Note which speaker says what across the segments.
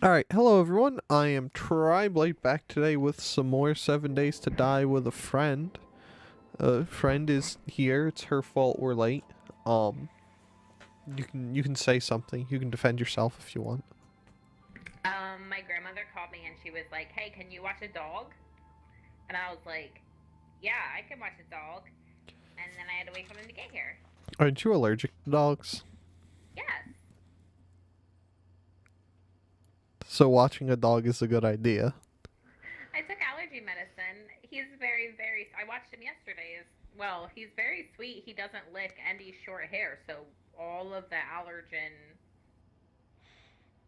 Speaker 1: Alright, hello everyone. I am Tri-Blade back today with some more 7 Days to Die with a friend. Friend is here. It's her fault we're late. Um, you can say something. You can defend yourself if you want.
Speaker 2: My grandmother called me and she was like, "Hey, can you watch a dog?" And I was like, "Yeah, I can watch a dog." And then I had to wait for them to get here.
Speaker 1: Aren't you allergic to dogs?
Speaker 2: Yes,
Speaker 1: So watching a dog is a good idea.
Speaker 2: I took allergy medicine. He's very, very. I watched him yesterday. As well, he's very sweet. He doesn't lick, and he's short hair. So all of the allergen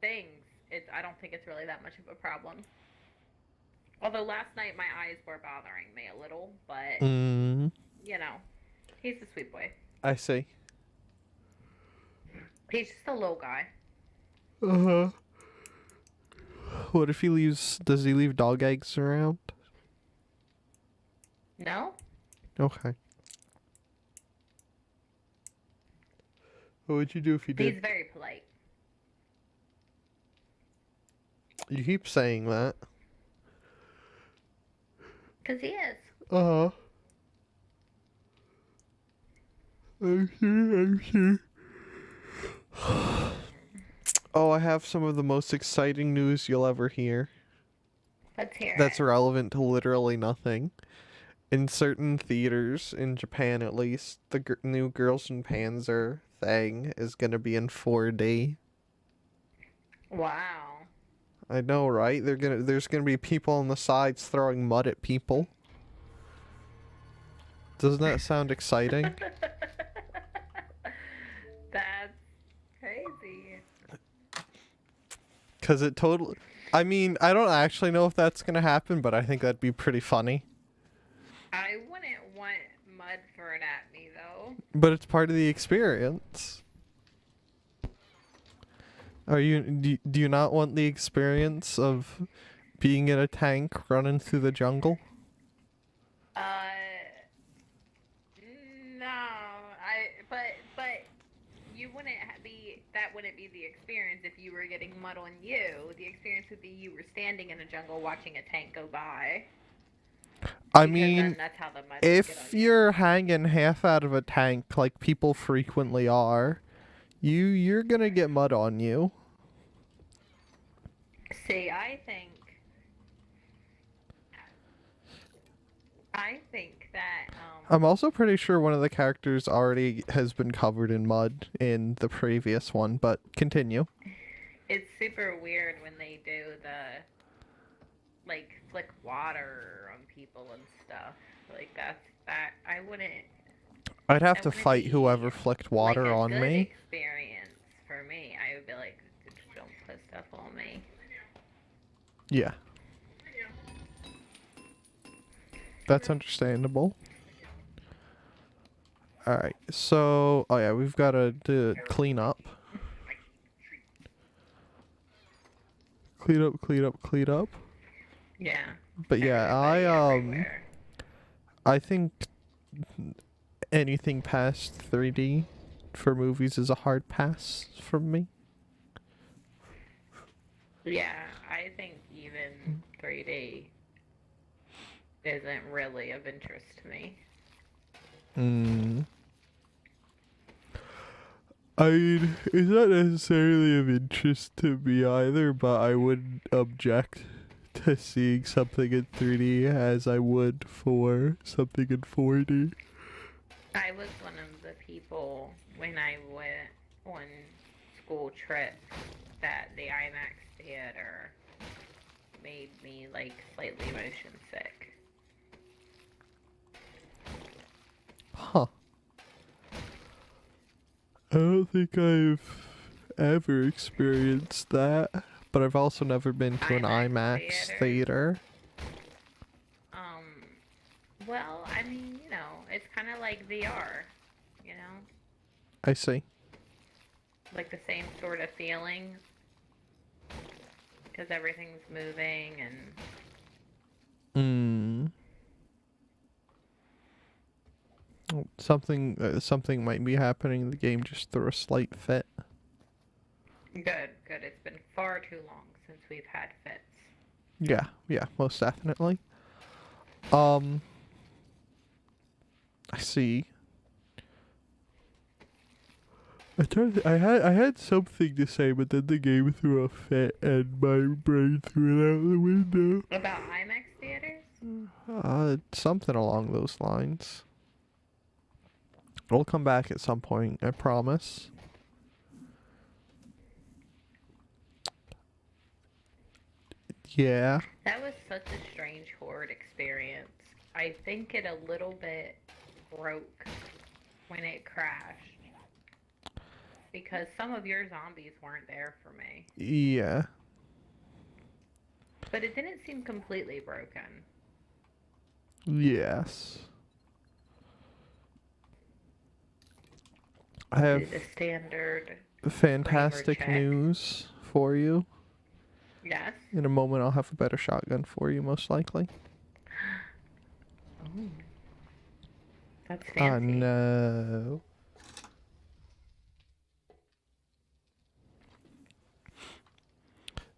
Speaker 2: things, I don't think it's really that much of a problem. Although last night my eyes were bothering me a little, but
Speaker 1: Mm,
Speaker 2: you know, he's a sweet boy.
Speaker 1: I see.
Speaker 2: He's just a little guy.
Speaker 1: Uh-huh. What if he leaves, does he leave dog eggs around?
Speaker 2: No,
Speaker 1: Okay. What would you do if he
Speaker 2: he's
Speaker 1: did?
Speaker 2: very polite.
Speaker 1: You keep saying that.
Speaker 2: Because he is.
Speaker 1: Uh-huh. I'm sure. Oh, I have some of the most exciting news you'll ever hear.
Speaker 2: Let's hear
Speaker 1: That's
Speaker 2: it.
Speaker 1: relevant to literally nothing. In certain theaters, in Japan at least, the new Girls and Panzer thing is gonna be in 4D.
Speaker 2: Wow.
Speaker 1: I know, right? There's gonna be people on the sides throwing mud at people. Doesn't that sound exciting?
Speaker 2: That's crazy.
Speaker 1: Cause it totally. I mean, I don't actually know if that's gonna happen, but I think that'd be pretty funny.
Speaker 2: I wouldn't want mud thrown at me, though.
Speaker 1: But it's part of the experience. Do you not want the experience of being in a tank running through the jungle?
Speaker 2: Uh, no. But you wouldn't be, that wouldn't be the experience if you were getting mud on you. The experience would be you were standing in a jungle watching a tank go by.
Speaker 1: I
Speaker 2: Because then
Speaker 1: mean,
Speaker 2: that's how the mud would get on
Speaker 1: if
Speaker 2: you.
Speaker 1: you're hanging half out of a tank like people frequently are, you're gonna get mud on you.
Speaker 2: See, I think that
Speaker 1: I'm also pretty sure one of the characters already has been covered in mud in the previous one, but continue.
Speaker 2: it's super weird when they do the like flick water on people and stuff. Like that I wouldn't
Speaker 1: I'd have
Speaker 2: that
Speaker 1: to
Speaker 2: wouldn't
Speaker 1: fight
Speaker 2: be
Speaker 1: whoever flicked
Speaker 2: like
Speaker 1: water
Speaker 2: a
Speaker 1: on
Speaker 2: good
Speaker 1: me.
Speaker 2: experience for me. I would be like, don't put stuff on me.
Speaker 1: Yeah, that's understandable. Alright, so, oh yeah, we've got to clean up. Clean up, clean up, clean up.
Speaker 2: Yeah.
Speaker 1: But yeah,
Speaker 2: Everybody everywhere.
Speaker 1: I think anything past 3D for movies is a hard pass from me.
Speaker 2: Yeah, I think even 3D isn't really of interest to me.
Speaker 1: Hmm. I mean, it's not necessarily of interest to me either, but I wouldn't object to seeing something in 3D as I would for something in 4D.
Speaker 2: I was one of the people when I went on school trips that the IMAX theater made me like slightly motion sick.
Speaker 1: Huh. I don't think I've ever experienced that, but I've also never been to an
Speaker 2: IMAX
Speaker 1: IMAX
Speaker 2: theaters.
Speaker 1: theater.
Speaker 2: Um, well, I mean, it's kind of like VR, you know,
Speaker 1: I see.
Speaker 2: like the same sort of feeling because everything's moving and
Speaker 1: Hmm. Something might be happening. The game just threw a slight fit.
Speaker 2: Good, good. It's been far too long since we've had fits.
Speaker 1: Yeah, most definitely. I see. I had something to say, but then the game threw a fit and my brain threw it out the window.
Speaker 2: About IMAX theaters?
Speaker 1: Something along those lines. It'll come back at some point, I promise. Yeah.
Speaker 2: That was such a strange horde experience. I think it a little bit broke when it crashed. Because some of your zombies weren't there for me.
Speaker 1: Yeah.
Speaker 2: But it didn't seem completely broken.
Speaker 1: Yes. I have
Speaker 2: The standard.
Speaker 1: fantastic
Speaker 2: check.
Speaker 1: news for you.
Speaker 2: Yes.
Speaker 1: In a moment, I'll have a better shotgun for you, most likely.
Speaker 2: Oh. That's
Speaker 1: Oh,
Speaker 2: fancy.
Speaker 1: no.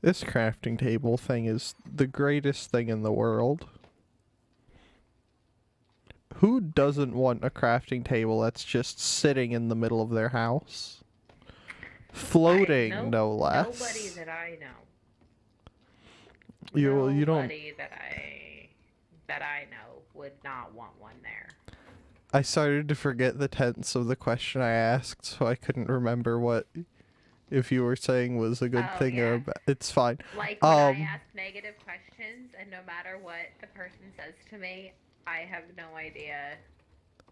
Speaker 1: This crafting table thing is the greatest thing in the world. Who doesn't want a crafting table that's just sitting in the middle of their house? Floating, no less.
Speaker 2: Nobody that I know.
Speaker 1: You don't.
Speaker 2: Nobody that I know would not want one there.
Speaker 1: I started to forget the tense of the question I asked, so I couldn't remember what if you were saying was a good thing or a bad. It's fine.
Speaker 2: Like when I ask negative questions, and no matter what the person says to me, I have no idea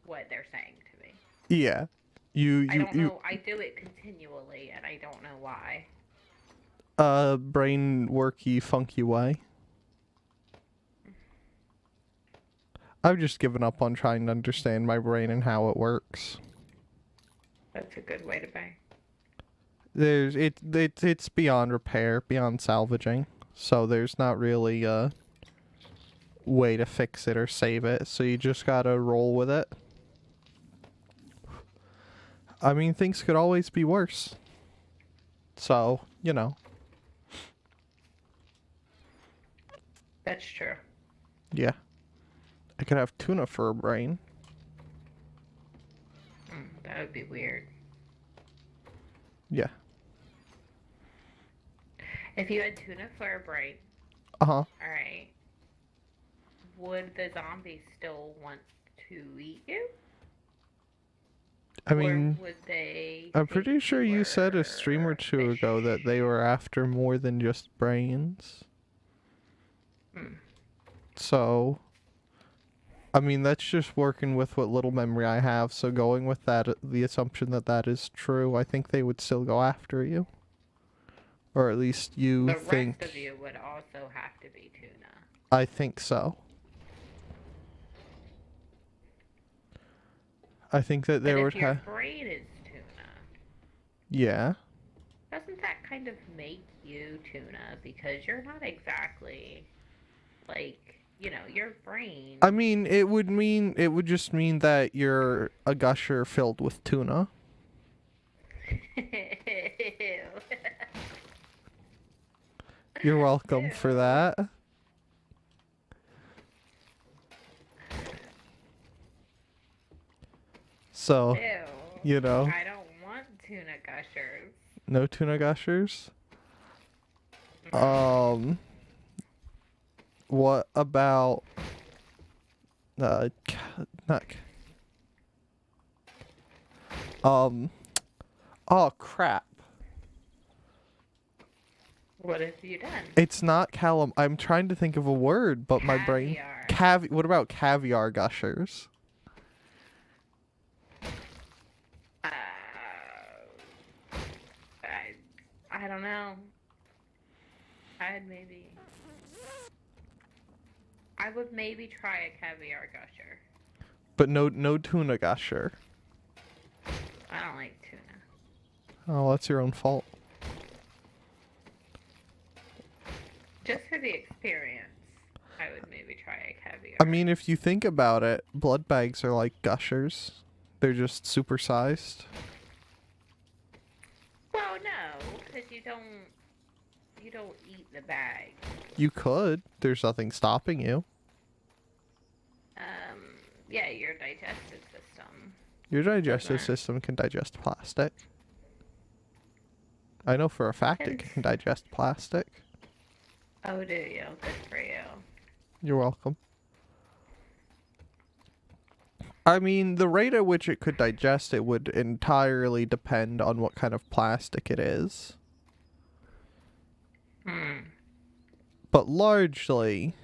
Speaker 2: what they're saying to me.
Speaker 1: Yeah.
Speaker 2: I don't know. I do it continually, and I don't know why.
Speaker 1: Brain worky, funky way. I've just given up on trying to understand my brain and how it works.
Speaker 2: That's a good way to be.
Speaker 1: It's beyond repair, beyond salvaging. So there's not really a way to fix it or save it. So you just gotta roll with it. I mean, things could always be worse. So, you know.
Speaker 2: That's true.
Speaker 1: Yeah. I could have tuna for a brain.
Speaker 2: That would be weird.
Speaker 1: Yeah.
Speaker 2: If you had tuna for a brain,
Speaker 1: Uh-huh.
Speaker 2: alright, would the zombies still want to eat you?
Speaker 1: I mean,
Speaker 2: or would they
Speaker 1: I'm
Speaker 2: think
Speaker 1: pretty sure you said a stream or
Speaker 2: were
Speaker 1: two ago that they were after more than just brains. So, I mean, that's just working with what little memory I have. So going with that, the assumption that that is true, I think they would still go after you. Or at least you
Speaker 2: The
Speaker 1: think...
Speaker 2: rest of you would also have to be tuna.
Speaker 1: I think so. I think that there
Speaker 2: But
Speaker 1: would
Speaker 2: if your
Speaker 1: have...
Speaker 2: brain is tuna,
Speaker 1: Yeah.
Speaker 2: doesn't that kind of make you tuna? Because you're not exactly, like, you know, your brain...
Speaker 1: I mean, it would just mean that you're a gusher filled with tuna. You're welcome for that. So,
Speaker 2: Ew.
Speaker 1: you know,
Speaker 2: I don't want tuna gushers.
Speaker 1: no tuna gushers. What about not oh crap.
Speaker 2: What have you done?
Speaker 1: It's not I'm trying to think of a word, but my brain what about caviar gushers?
Speaker 2: I don't know. I would maybe try a caviar gusher.
Speaker 1: But no tuna gusher.
Speaker 2: I don't like tuna.
Speaker 1: Oh, that's your own fault.
Speaker 2: Just for the experience, I would maybe try a caviar.
Speaker 1: I mean, if you think about it, blood bags are like gushers. They're just supersized.
Speaker 2: Well, no, because you don't eat the bag.
Speaker 1: You could. There's nothing stopping you.
Speaker 2: Yeah, your digestive system.
Speaker 1: Your digestive
Speaker 2: doesn't-
Speaker 1: system can digest plastic. I know for a fact it can digest plastic.
Speaker 2: Oh, do you? Good for you.
Speaker 1: You're welcome. I mean, the rate at which it could digest it would entirely depend on what kind of plastic it is. But largely,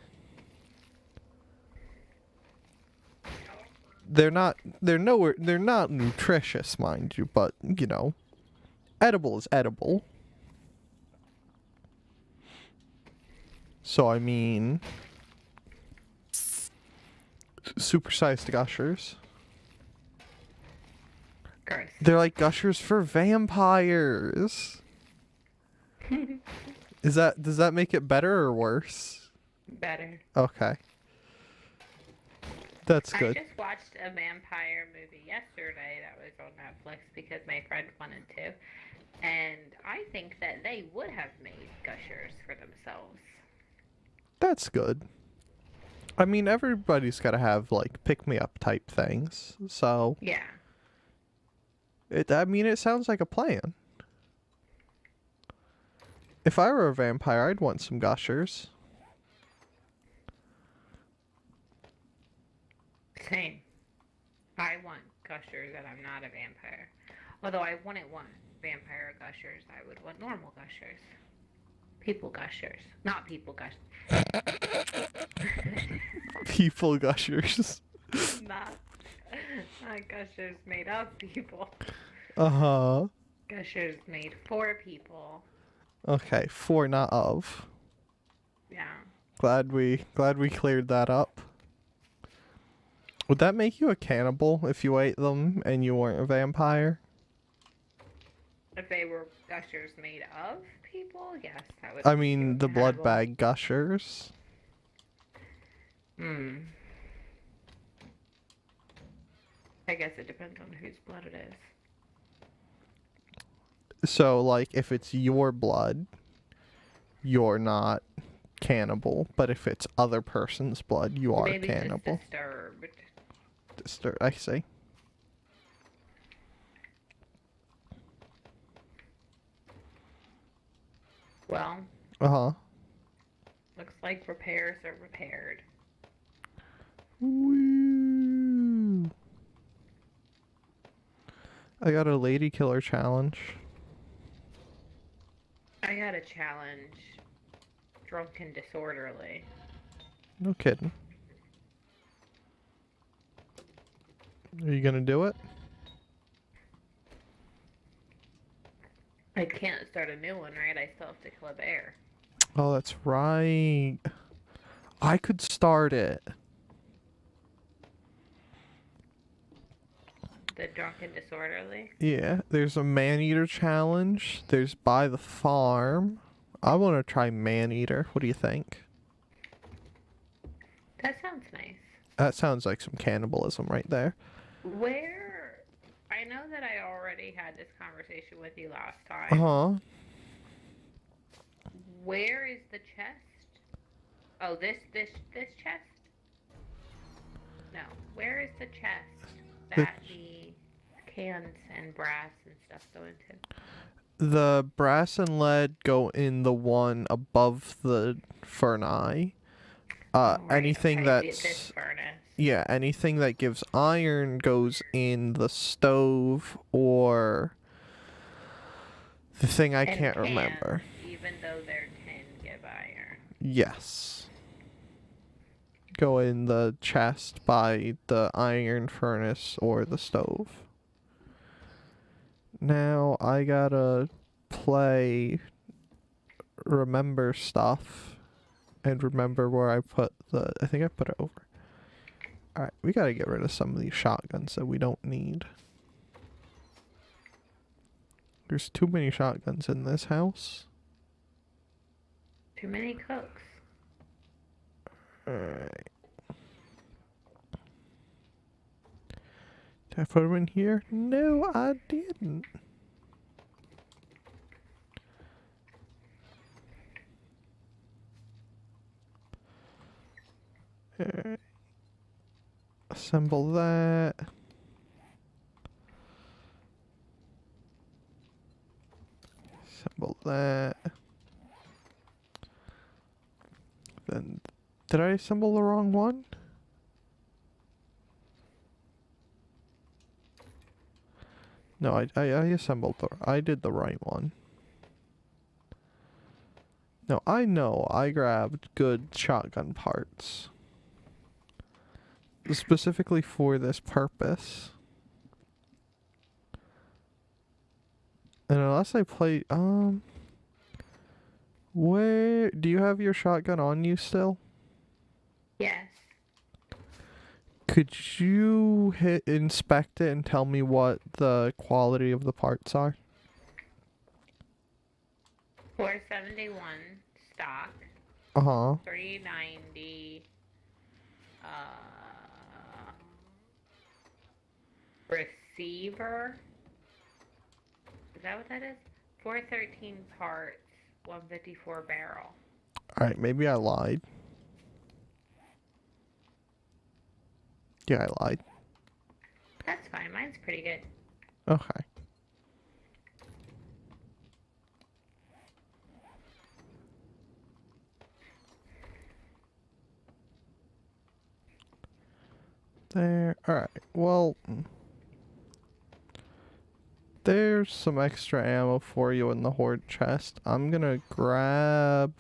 Speaker 1: they're not nutritious, mind you, but, you know, edible is edible. So, I mean, supersized gushers.
Speaker 2: Gross.
Speaker 1: They're like gushers for vampires. Does that make it better or worse?
Speaker 2: Better.
Speaker 1: Okay. That's good.
Speaker 2: I just watched a vampire movie yesterday that was on Netflix because my friend wanted to. And I think that they would have made gushers for themselves.
Speaker 1: That's good. I mean, everybody's got to have, like, pick-me-up type things. So,
Speaker 2: Yeah.
Speaker 1: it sounds like a plan. If I were a vampire, I'd want some gushers.
Speaker 2: Same. I want gushers and I'm not a vampire. Although I wouldn't want vampire gushers, I would want normal gushers. People gushers. Not people gushers.
Speaker 1: People gushers.
Speaker 2: not gushers made of people.
Speaker 1: Uh-huh.
Speaker 2: Gushers made for people.
Speaker 1: Okay, for not of.
Speaker 2: Yeah.
Speaker 1: Glad we cleared that up. Would that make you a cannibal if you ate them and you weren't a vampire?
Speaker 2: If they were gushers made of people, yes, that would.
Speaker 1: I mean, the blood
Speaker 2: cannibal.
Speaker 1: bag gushers.
Speaker 2: I guess it depends on whose blood it is.
Speaker 1: So, like, if it's your blood, you're not cannibal. But if it's other person's blood, you are
Speaker 2: Maybe
Speaker 1: cannibal.
Speaker 2: just disturbed.
Speaker 1: I see.
Speaker 2: Well,
Speaker 1: Uh-huh.
Speaker 2: looks like repairs are repaired.
Speaker 1: Woo! I got a lady killer challenge.
Speaker 2: I had a challenge. Drunk and disorderly.
Speaker 1: No kidding. Are you gonna do it?
Speaker 2: I can't start a new one, right? I still have to kill a bear.
Speaker 1: Oh, that's right. I could start it.
Speaker 2: The drunk and disorderly.
Speaker 1: Yeah, there's a man-eater challenge. There's by the farm. I want to try man-eater. What do you think?
Speaker 2: That sounds nice.
Speaker 1: That sounds like some cannibalism right there.
Speaker 2: Where? I know that I already had this conversation with you last time.
Speaker 1: Uh-huh.
Speaker 2: Where is the chest? Oh, this chest? No. Where is the chest that the cans and brass and stuff go into?
Speaker 1: The brass and lead go in the one above the furnace.
Speaker 2: Right,
Speaker 1: Anything
Speaker 2: okay,
Speaker 1: that's...
Speaker 2: this furnace.
Speaker 1: Yeah, anything that gives iron goes in the stove or the thing I
Speaker 2: And
Speaker 1: can't
Speaker 2: cans,
Speaker 1: remember.
Speaker 2: Even though they're tin, give iron.
Speaker 1: Yes. Go in the chest by the iron furnace or the stove. Now I gotta remember stuff and remember where I put I think I put it over. Alright, we gotta get rid of some of these shotguns that we don't need. There's too many shotguns in this house.
Speaker 2: Too many cooks.
Speaker 1: Alright. Did I put them in here? No, I didn't. Alright. Assemble that. Assemble that. Then, did I assemble the wrong one? No, I assembled I did the right one. No, I know I grabbed good shotgun parts. Specifically for this purpose. And unless I play, where, do you have your shotgun on you still?
Speaker 2: Yes.
Speaker 1: Could you inspect it and tell me what the quality of the parts are?
Speaker 2: 471 stock.
Speaker 1: Uh-huh.
Speaker 2: 390 receiver. Is that what that is? 413 parts, 154 barrel.
Speaker 1: Alright, maybe I lied. Yeah, I lied.
Speaker 2: That's fine. Mine's pretty good.
Speaker 1: Okay. There. Alright, well, there's some extra ammo for you in the horde chest. I'm gonna grab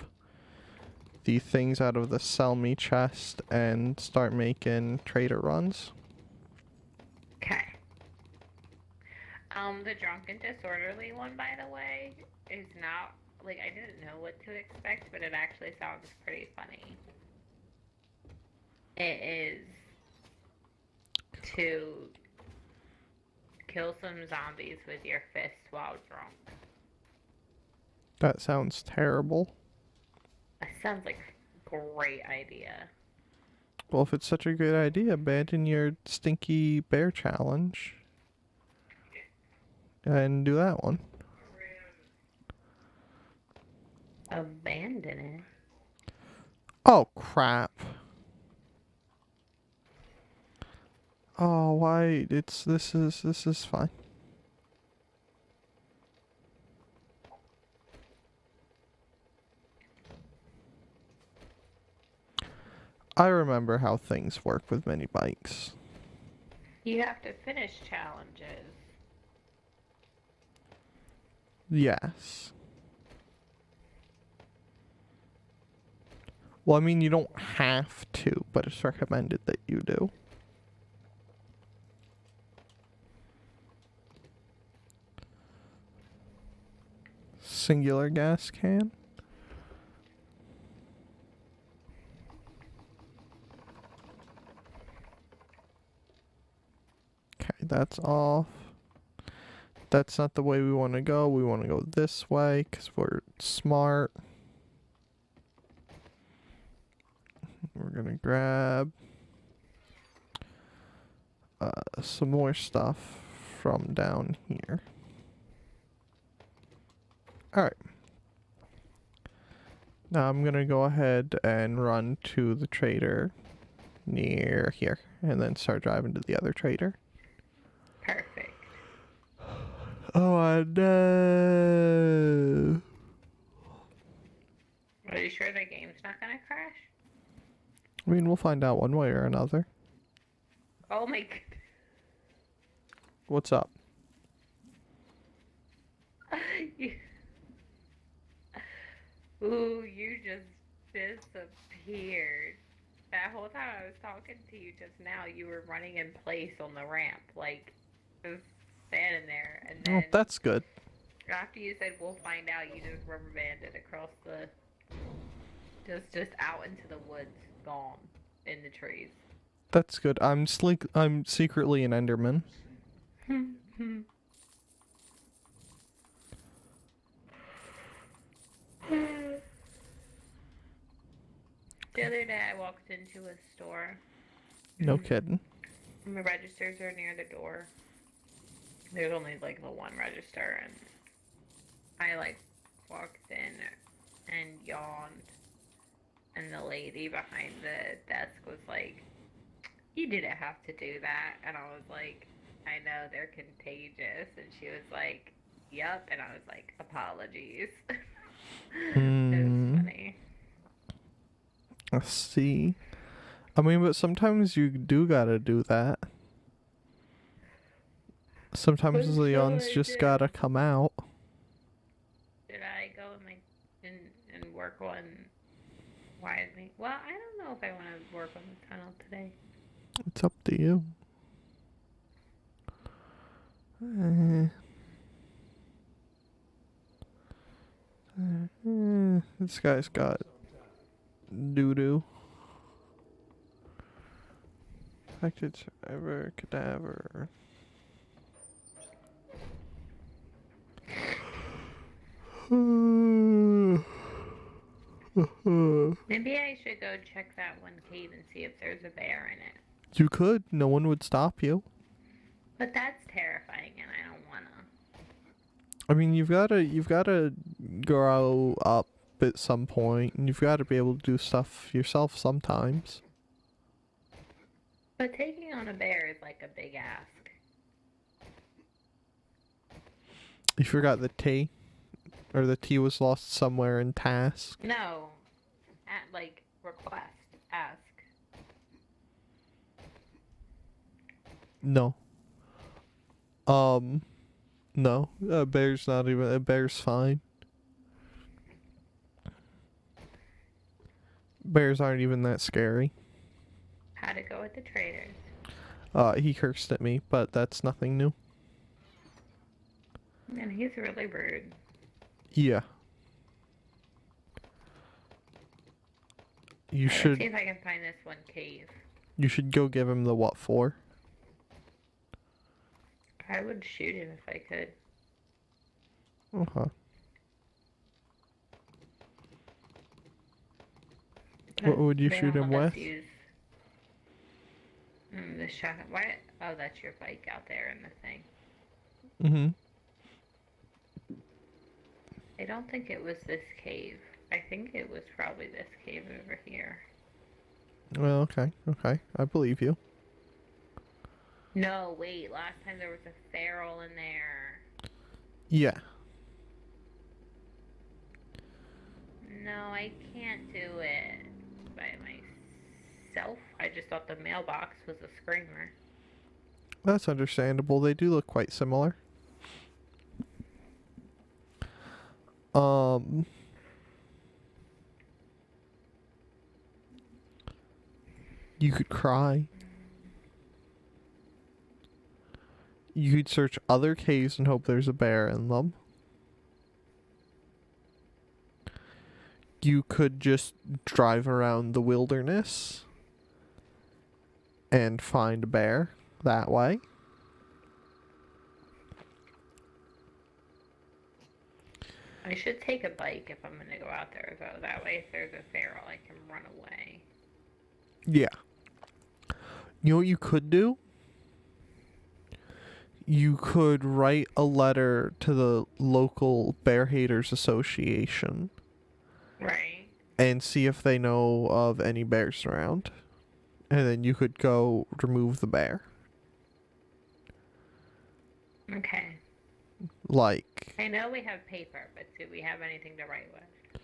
Speaker 1: the things out of the sell me chest and start making trader runs.
Speaker 2: Okay. The drunk and disorderly one, by the way, is not, like, I didn't know what to expect, but it actually sounds pretty funny. It is to kill some zombies with your fists while drunk.
Speaker 1: That sounds terrible.
Speaker 2: That sounds like a great idea.
Speaker 1: Well, if it's such a good idea, abandon your stinky bear challenge. And do that one.
Speaker 2: Abandon it?
Speaker 1: Oh, crap. Oh, why? This is fine. I remember how things work with mini bikes.
Speaker 2: You have to finish challenges.
Speaker 1: Yes. Well, I mean, you don't have to, but it's recommended that you do. Singular gas can. Okay, that's off. That's not the way we want to go. We want to go this way because we're smart. We're going to grab some more stuff from down here. Alright. Now I'm going to go ahead and run to the trader near here and then start driving to the other trader.
Speaker 2: Perfect.
Speaker 1: Oh, I know.
Speaker 2: Are you sure the game's not gonna crash?
Speaker 1: I mean, we'll find out one way or another.
Speaker 2: Oh my god.
Speaker 1: What's up?
Speaker 2: Ooh, you just disappeared. That whole time I was talking to you just now, you were running in place on the ramp, like, just standing there, and then
Speaker 1: Oh, that's good.
Speaker 2: after you said we'll find out, you just rubber banded across the, just out into the woods, gone in the trees.
Speaker 1: That's good. I'm secretly an Enderman.
Speaker 2: The other day I walked into a store.
Speaker 1: No kidding.
Speaker 2: And the registers are near the door. There's only like the one register, and I like walked in and yawned And the lady behind the desk was like, "You didn't have to do that." And I was like, "I know, they're contagious." And she was like, "Yep." And I was like, "Apologies." It was funny.
Speaker 1: I see. I mean, but sometimes you do gotta do that. Sometimes
Speaker 2: I'm
Speaker 1: the
Speaker 2: sure
Speaker 1: yawns
Speaker 2: I
Speaker 1: just
Speaker 2: did.
Speaker 1: gotta come out.
Speaker 2: Did I go and work on wisely? Well, I don't know if I want to work on the tunnel today.
Speaker 1: It's up to you. This guy's got doo-doo. Affected survivor, cadaver.
Speaker 2: Maybe I should go check that one cave and see if there's a bear in it.
Speaker 1: You could. No one would stop you.
Speaker 2: But that's terrifying, and I don't wanna.
Speaker 1: I mean, you've gotta grow up at some point, and you've got to be able to do stuff yourself sometimes.
Speaker 2: But taking on a bear is like a big ask.
Speaker 1: You forgot the T, or the T was lost somewhere in task.
Speaker 2: No, at like request, ask.
Speaker 1: No. No. A bear's not even. A bear's fine. Bears aren't even that scary.
Speaker 2: How'd it go with the traders?
Speaker 1: He cursed at me, but that's nothing new.
Speaker 2: Man, he's really rude.
Speaker 1: Yeah. You
Speaker 2: Let's
Speaker 1: should.
Speaker 2: see if I can find this one cave.
Speaker 1: You should go give him the what for.
Speaker 2: I would shoot him if I could.
Speaker 1: Uh-huh. What would you
Speaker 2: They
Speaker 1: shoot
Speaker 2: don't
Speaker 1: him
Speaker 2: let us
Speaker 1: with?
Speaker 2: use, the shotgun. Why? Oh, that's your bike out there in the thing.
Speaker 1: Mm-hmm.
Speaker 2: I don't think it was this cave. I think it was probably this cave over here.
Speaker 1: Well, okay. Okay. I believe you.
Speaker 2: No, wait. Last time there was a feral in there.
Speaker 1: Yeah.
Speaker 2: No, I can't do it by myself. I just thought the mailbox was a screamer.
Speaker 1: That's understandable. They do look quite similar. You could cry. You could search other caves and hope there's a bear in them. You could just drive around the wilderness and find a bear that way.
Speaker 2: I should take a bike if I'm gonna go out there, though. That way, if there's a feral, I can run away.
Speaker 1: Yeah. You know what you could do? You could write a letter to the local Bear Haters Association.
Speaker 2: Right.
Speaker 1: And see if they know of any bears around. And then you could go remove the bear.
Speaker 2: Okay.
Speaker 1: Like,
Speaker 2: I know we have paper, but do we have anything to write with?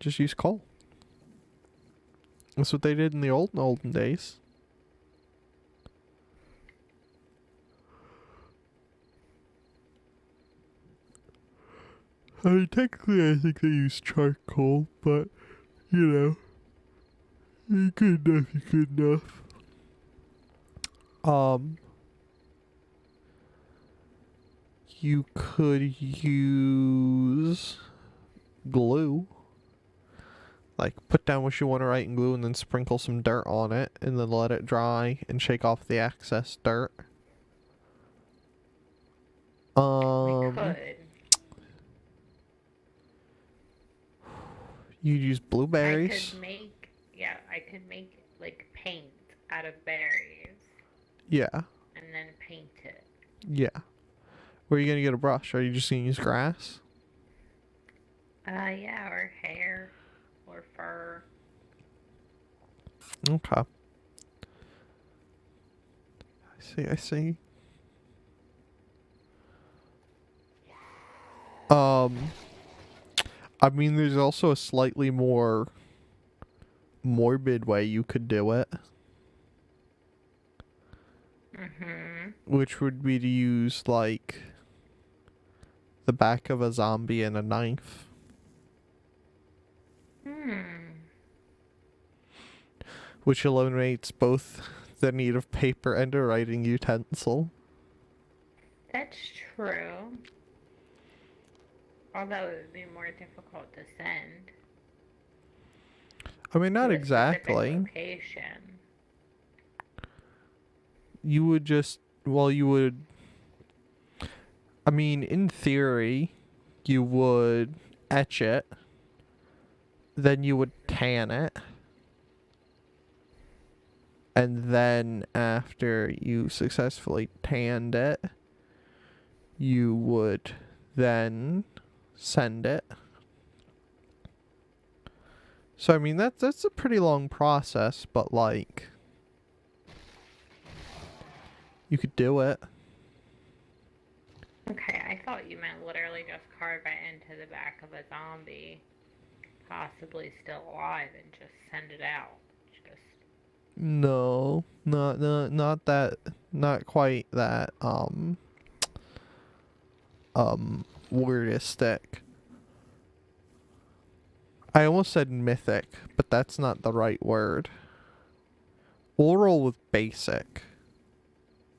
Speaker 1: just use coal. That's what they did in the olden days. I mean, technically, I think they use charcoal, but, you know, good enough, good enough. You could use glue. Like, put down what you want to write in glue and then sprinkle some dirt on it, and then let it dry and shake off the excess dirt.
Speaker 2: We could.
Speaker 1: You'd use blueberries.
Speaker 2: I could make like paint out of berries
Speaker 1: Yeah.
Speaker 2: and then paint it.
Speaker 1: Yeah. Where are you gonna get a brush? Are you just gonna use grass?
Speaker 2: Yeah, or hair, or fur.
Speaker 1: Okay. I see. I mean, there's also a slightly more morbid way you could do it, which would be to use, like, the back of a zombie and a knife. Which eliminates both the need of paper and a writing utensil.
Speaker 2: That's true. Although it would be more difficult to send.
Speaker 1: I mean, not
Speaker 2: to a specific
Speaker 1: exactly.
Speaker 2: location.
Speaker 1: You would just, well, you would, I mean, in theory, you would etch it, then you would tan it, and then after you successfully tanned it, you would then send it. So I mean that's a pretty long process, but like you could do it.
Speaker 2: Okay, I thought you meant literally just carve it into the back of a zombie, possibly still alive, and just send it out. Just
Speaker 1: No, not that, not quite that wordistic. I almost said mythic, but that's not the right word. We'll roll with basic.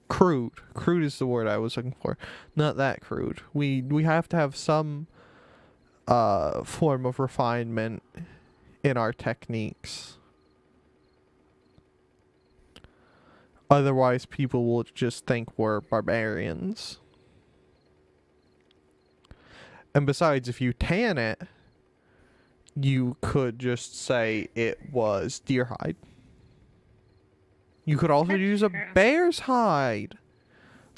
Speaker 1: Crude. Crude is the word I was looking for. Not that crude. We have to have some form of refinement in our techniques. Otherwise, people will just think we're barbarians. And besides, if you tan it, you could just say it was deer hide. You could also
Speaker 2: That's
Speaker 1: use
Speaker 2: true.
Speaker 1: a bear's hide.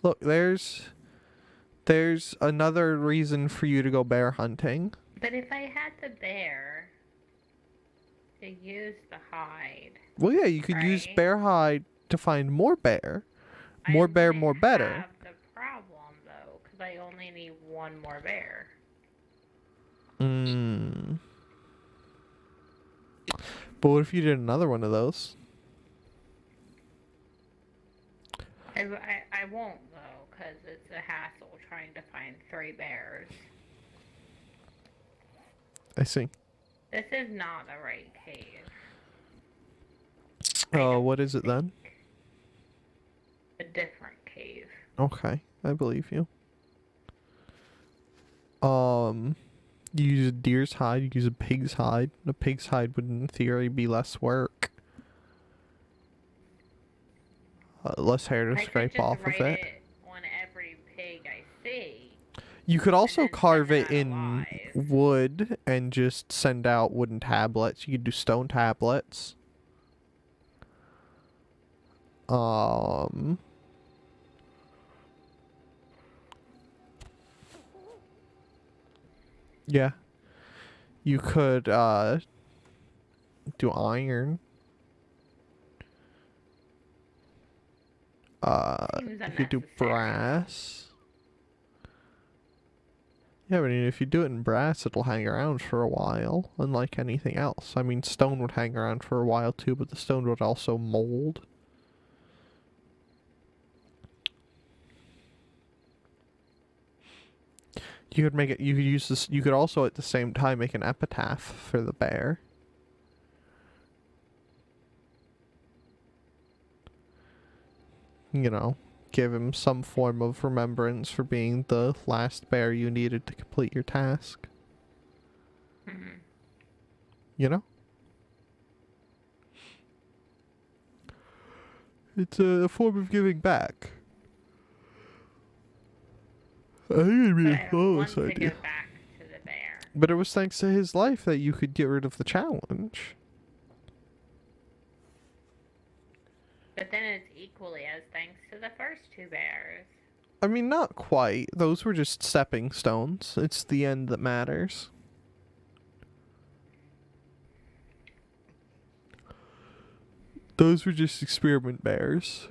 Speaker 1: Look, there's another reason for you to go bear hunting.
Speaker 2: But if I had the bear to use the hide,
Speaker 1: Well, yeah, you could use
Speaker 2: right?
Speaker 1: bear hide to find more bear. More
Speaker 2: I
Speaker 1: bear,
Speaker 2: wouldn't
Speaker 1: more better.
Speaker 2: have the problem though, because I only need one more bear.
Speaker 1: But what if you did another one of those?
Speaker 2: I won't though, because it's a hassle trying to find 3 bears.
Speaker 1: I see.
Speaker 2: This is not the right cave.
Speaker 1: What is it then?
Speaker 2: A different cave.
Speaker 1: Okay, I believe you. You use a deer's hide, you use a pig's hide. A pig's hide would in theory be less work. Less hair to
Speaker 2: I
Speaker 1: scrape
Speaker 2: could just
Speaker 1: off of
Speaker 2: write
Speaker 1: it.
Speaker 2: it on every pig I see.
Speaker 1: You could also
Speaker 2: then
Speaker 1: carve
Speaker 2: send
Speaker 1: it
Speaker 2: it out
Speaker 1: in
Speaker 2: alive.
Speaker 1: wood and just send out wooden tablets. You could do stone tablets. Yeah. You could do iron.
Speaker 2: Seems
Speaker 1: You could do
Speaker 2: unnecessary.
Speaker 1: brass. Yeah, but if you do it in brass, it'll hang around for a while, unlike anything else. I mean, stone would hang around for a while too, but the stone would also mold. You could make it. You could use this. You could also at the same time make an epitaph for the bear. You know, give him some form of remembrance for being the last bear you needed to complete your task. You know? It's a form of giving back. I think it'd be
Speaker 2: But
Speaker 1: a
Speaker 2: I don't
Speaker 1: flawless
Speaker 2: want to
Speaker 1: idea.
Speaker 2: go back to the bear.
Speaker 1: But it was thanks to his life that you could get rid of the challenge.
Speaker 2: But then it's equally as thanks to the first 2 bears.
Speaker 1: I mean, not quite. Those were just stepping stones. It's the end that matters. Those were just experiment bears.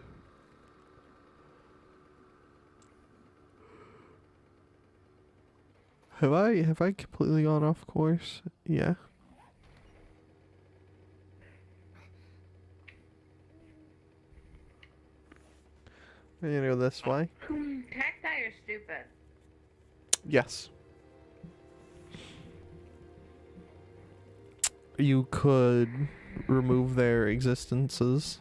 Speaker 1: Have I completely gone off course? Yeah. We're gonna go this way.
Speaker 2: Cacti are stupid.
Speaker 1: Yes. You could remove their existences.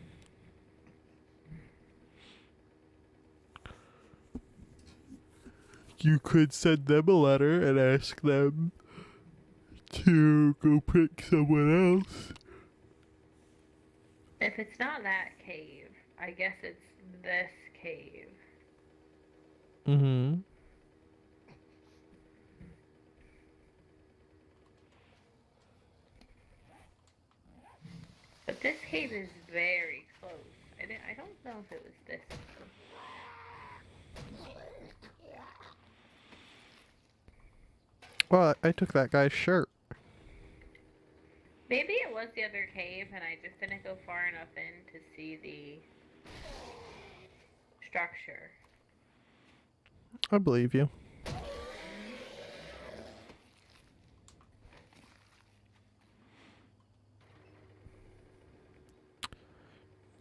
Speaker 1: You could send them a letter and ask them to go pick someone else.
Speaker 2: If it's not that cave, I guess it's this cave.
Speaker 1: Mm-hmm.
Speaker 2: But this cave is very close. I don't know if it was this.
Speaker 1: Well, I took that guy's shirt.
Speaker 2: Maybe it was the other cave and I just didn't go far enough in to see the structure.
Speaker 1: I believe you.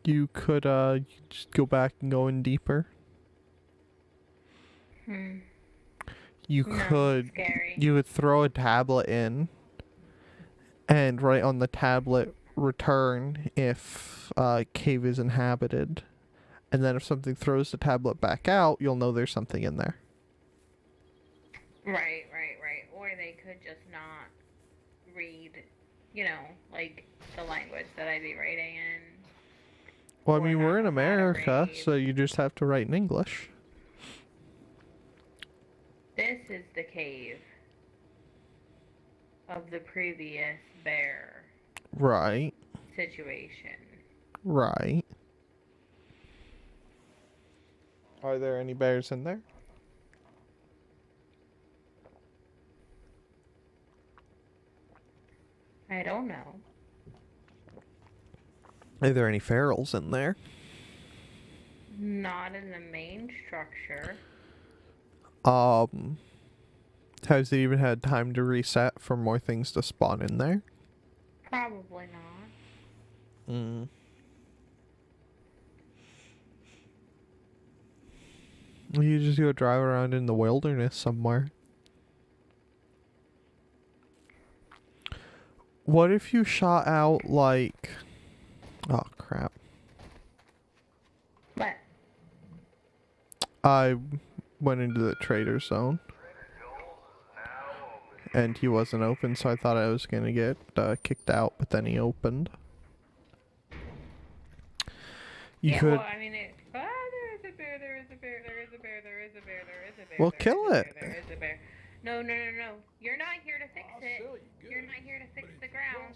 Speaker 1: You could just go back and go in deeper. You
Speaker 2: No,
Speaker 1: could
Speaker 2: scary.
Speaker 1: you could throw a tablet in and write on the tablet return if cave is inhabited. And then if something throws the tablet back out, you'll know there's something in there.
Speaker 2: Right. Or they could just not read, like the language that I'd be writing in.
Speaker 1: Well, I
Speaker 2: Or
Speaker 1: mean,
Speaker 2: not
Speaker 1: we're in
Speaker 2: know how to
Speaker 1: America,
Speaker 2: read.
Speaker 1: so you just have to write in English.
Speaker 2: This is the cave of the previous bear
Speaker 1: Right.
Speaker 2: situation.
Speaker 1: Right. Are there any bears in there?
Speaker 2: I don't know.
Speaker 1: Are there any ferals in there?
Speaker 2: Not in the main structure.
Speaker 1: Has it even had time to reset for more things to spawn in there?
Speaker 2: Probably not.
Speaker 1: You just go drive around in the wilderness somewhere. What if you shot out like... Oh, crap.
Speaker 2: But
Speaker 1: I went into the trader zone. And he wasn't open, so I thought I was going to get kicked out, but then he opened. You could...
Speaker 2: Well, I mean, there is a bear, there is a bear, there is a bear, there is a bear, there is a bear.
Speaker 1: Well,
Speaker 2: there is
Speaker 1: kill
Speaker 2: a bear,
Speaker 1: it.
Speaker 2: There is a bear. No. You're not here to fix it. You're not here to fix the ground.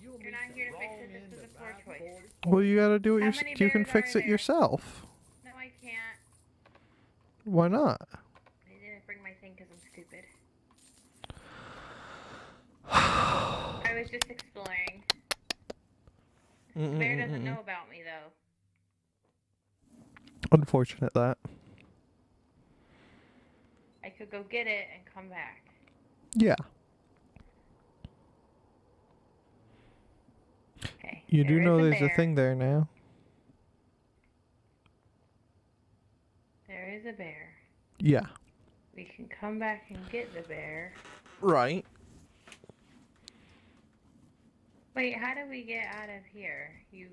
Speaker 2: You're not here to fix it. This is a poor choice.
Speaker 1: Well, you gotta do it
Speaker 2: How many
Speaker 1: you can
Speaker 2: bears
Speaker 1: fix
Speaker 2: are
Speaker 1: it
Speaker 2: there?
Speaker 1: yourself.
Speaker 2: No, I can't.
Speaker 1: Why not?
Speaker 2: I didn't bring my thing because I'm stupid. I was just exploring. The bear doesn't know about me, though.
Speaker 1: Unfortunate that.
Speaker 2: I could go get it and come back.
Speaker 1: Yeah.
Speaker 2: Okay.
Speaker 1: You do know there's a
Speaker 2: bear.
Speaker 1: thing there now.
Speaker 2: There is a bear.
Speaker 1: Yeah.
Speaker 2: We can come back and get the bear.
Speaker 1: Right.
Speaker 2: Wait, how did we get out of here? You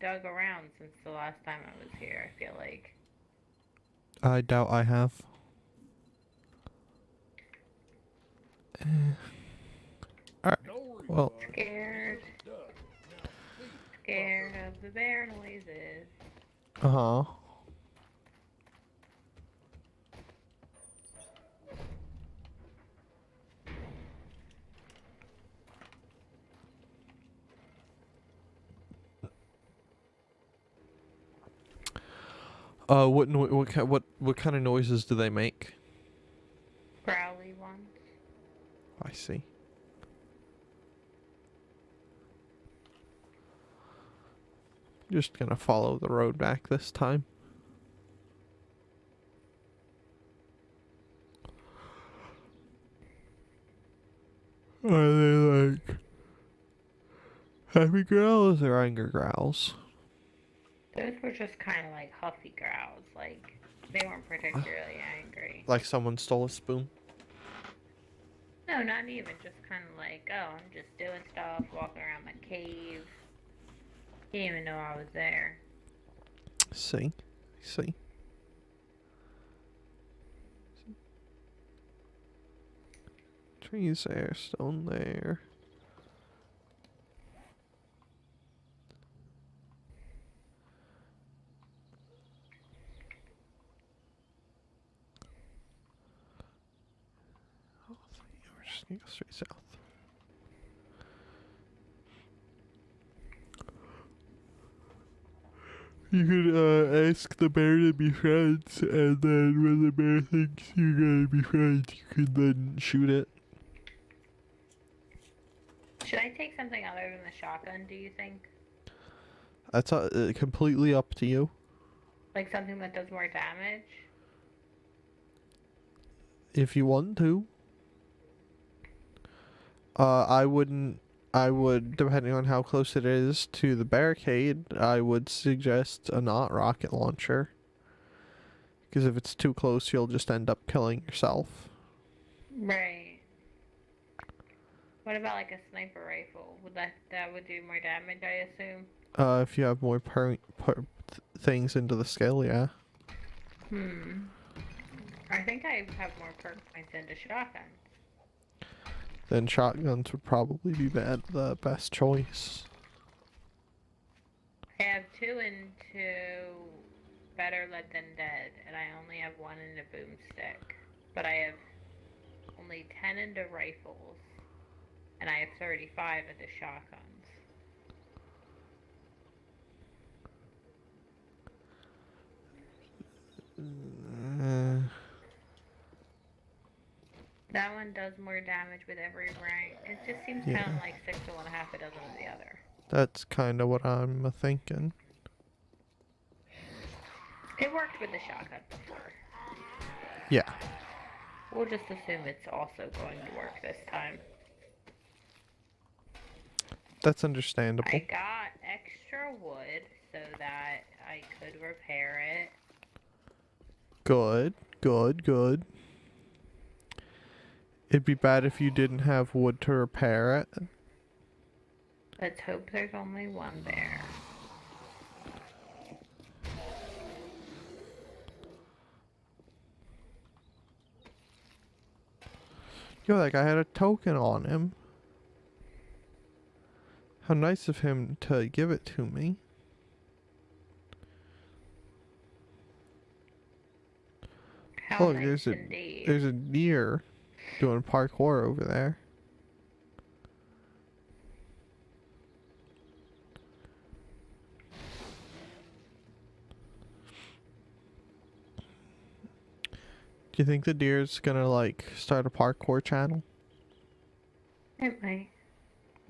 Speaker 2: dug around since the last time I was here, I feel like.
Speaker 1: I doubt I have. Alright. Well,
Speaker 2: Scared. Scared of the bear noises.
Speaker 1: uh-huh. What kind of noises do they make?
Speaker 2: Growly ones.
Speaker 1: I see. Just gonna follow the road back this time. Are they like happy growls or anger growls?
Speaker 2: Those were just kind of like huffy growls. Like, they weren't particularly angry.
Speaker 1: Like someone stole a spoon?
Speaker 2: No, not even. Just kind of like, oh, I'm just doing stuff, walking around my cave. Didn't even know I was there.
Speaker 1: See? See? Trees there, stone there. We're just gonna go straight south. You could ask the bear to be friends, and then when the bear thinks you're gonna be friends, you can then shoot it.
Speaker 2: Should I take something other than the shotgun, do you think?
Speaker 1: That's completely up to you.
Speaker 2: Like something that does more damage?
Speaker 1: If you want to. I would, depending on how close it is to the barricade, I would suggest a not rocket launcher. Because if it's too close, you'll just end up killing yourself.
Speaker 2: Right. What about like a sniper rifle? Would that would do more damage, I assume?
Speaker 1: If you have more things into the skill, yeah.
Speaker 2: I think I have more perk points into shotguns.
Speaker 1: Then shotguns would probably be the best choice.
Speaker 2: I have 2 into Better Lead Than Dead, and I only have 1 into Boomstick. But I have only 10 into rifles, and I have 35 into shotguns. That one does more damage with every rank. It just seems kind of like 6 to 1.5 a dozen of the other.
Speaker 1: That's kind of what I'm thinking.
Speaker 2: It worked with the shotgun before.
Speaker 1: Yeah.
Speaker 2: We'll just assume it's also going to work this time.
Speaker 1: That's understandable.
Speaker 2: I got extra wood so that I could repair it.
Speaker 1: Good, good, good. It'd be bad if you didn't have wood to repair it.
Speaker 2: Let's hope there's only one there.
Speaker 1: Yo, that guy had a token on him. How nice of him to give it to me.
Speaker 2: How
Speaker 1: Look,
Speaker 2: nice indeed.
Speaker 1: there's a deer doing parkour over there. Do you think the deer's gonna like start a parkour channel?
Speaker 2: It might.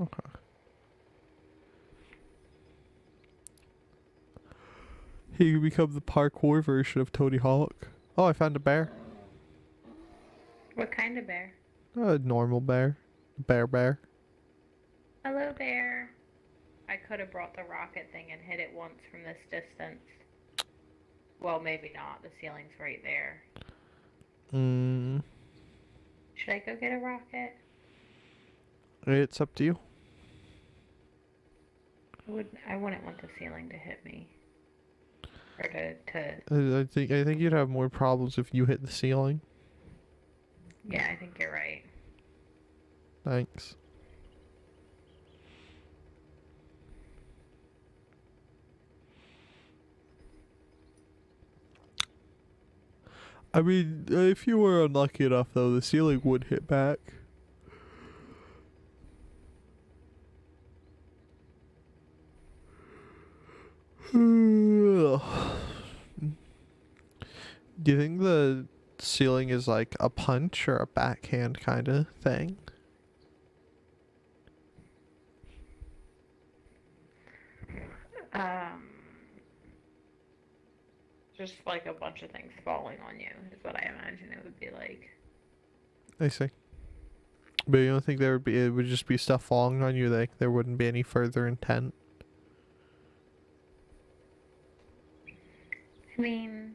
Speaker 1: Okay. He could become the parkour version of Tony Hawk. Oh, I found a bear.
Speaker 2: What kind of bear?
Speaker 1: A normal bear. Bear.
Speaker 2: Hello, bear. I could have brought the rocket thing and hit it once from this distance. Well, maybe not. The ceiling's right there. Should I go get a rocket?
Speaker 1: It's up to you.
Speaker 2: I wouldn't want the ceiling to hit me. Or to...
Speaker 1: I think you'd have more problems if you hit the ceiling.
Speaker 2: Yeah, I think you're right.
Speaker 1: Thanks. I mean, if you were unlucky enough, though, the ceiling would hit back. Do you think the ceiling is like a punch or a backhand kind of thing?
Speaker 2: Just like a bunch of things falling on you is what I imagine it would be like.
Speaker 1: I see. But you don't think there would be? It would just be stuff falling on you. Like there wouldn't be any further intent.
Speaker 2: I mean,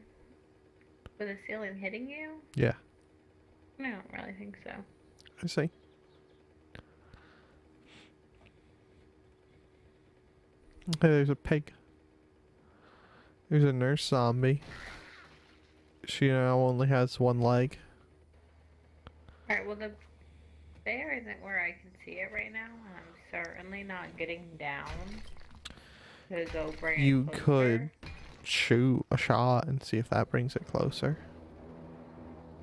Speaker 2: with the ceiling hitting you?
Speaker 1: Yeah,
Speaker 2: I don't really think so.
Speaker 1: I see. Okay, there's a pig. There's a nurse zombie. She now only has one leg.
Speaker 2: Alright, well, the bear isn't where I can see it right now, and I'm certainly not getting down to go bring it
Speaker 1: You
Speaker 2: closer.
Speaker 1: could shoot a shot and see if that brings it closer.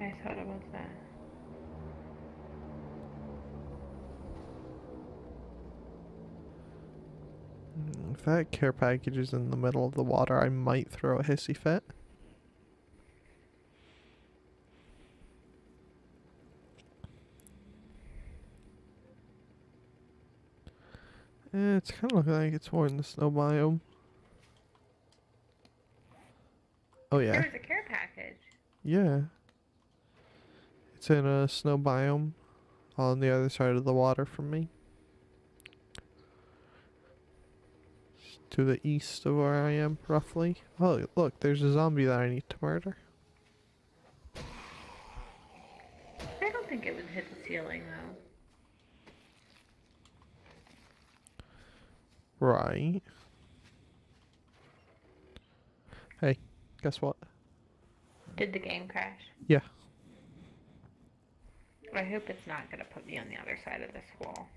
Speaker 2: I thought about that.
Speaker 1: If that care package is in the middle of the water, I might throw a hissy fit. It's kind of looking like it's more in the snow biome. Oh yeah,
Speaker 2: There was a care package.
Speaker 1: yeah. It's in a snow biome on the other side of the water from me. To the east of where I am, roughly. Oh, look, there's a zombie that I need to murder.
Speaker 2: I don't think it would hit the ceiling, though.
Speaker 1: Right. Hey, guess what?
Speaker 2: Did the game crash?
Speaker 1: Yeah.
Speaker 2: I hope it's not going to put me on the other side of this wall.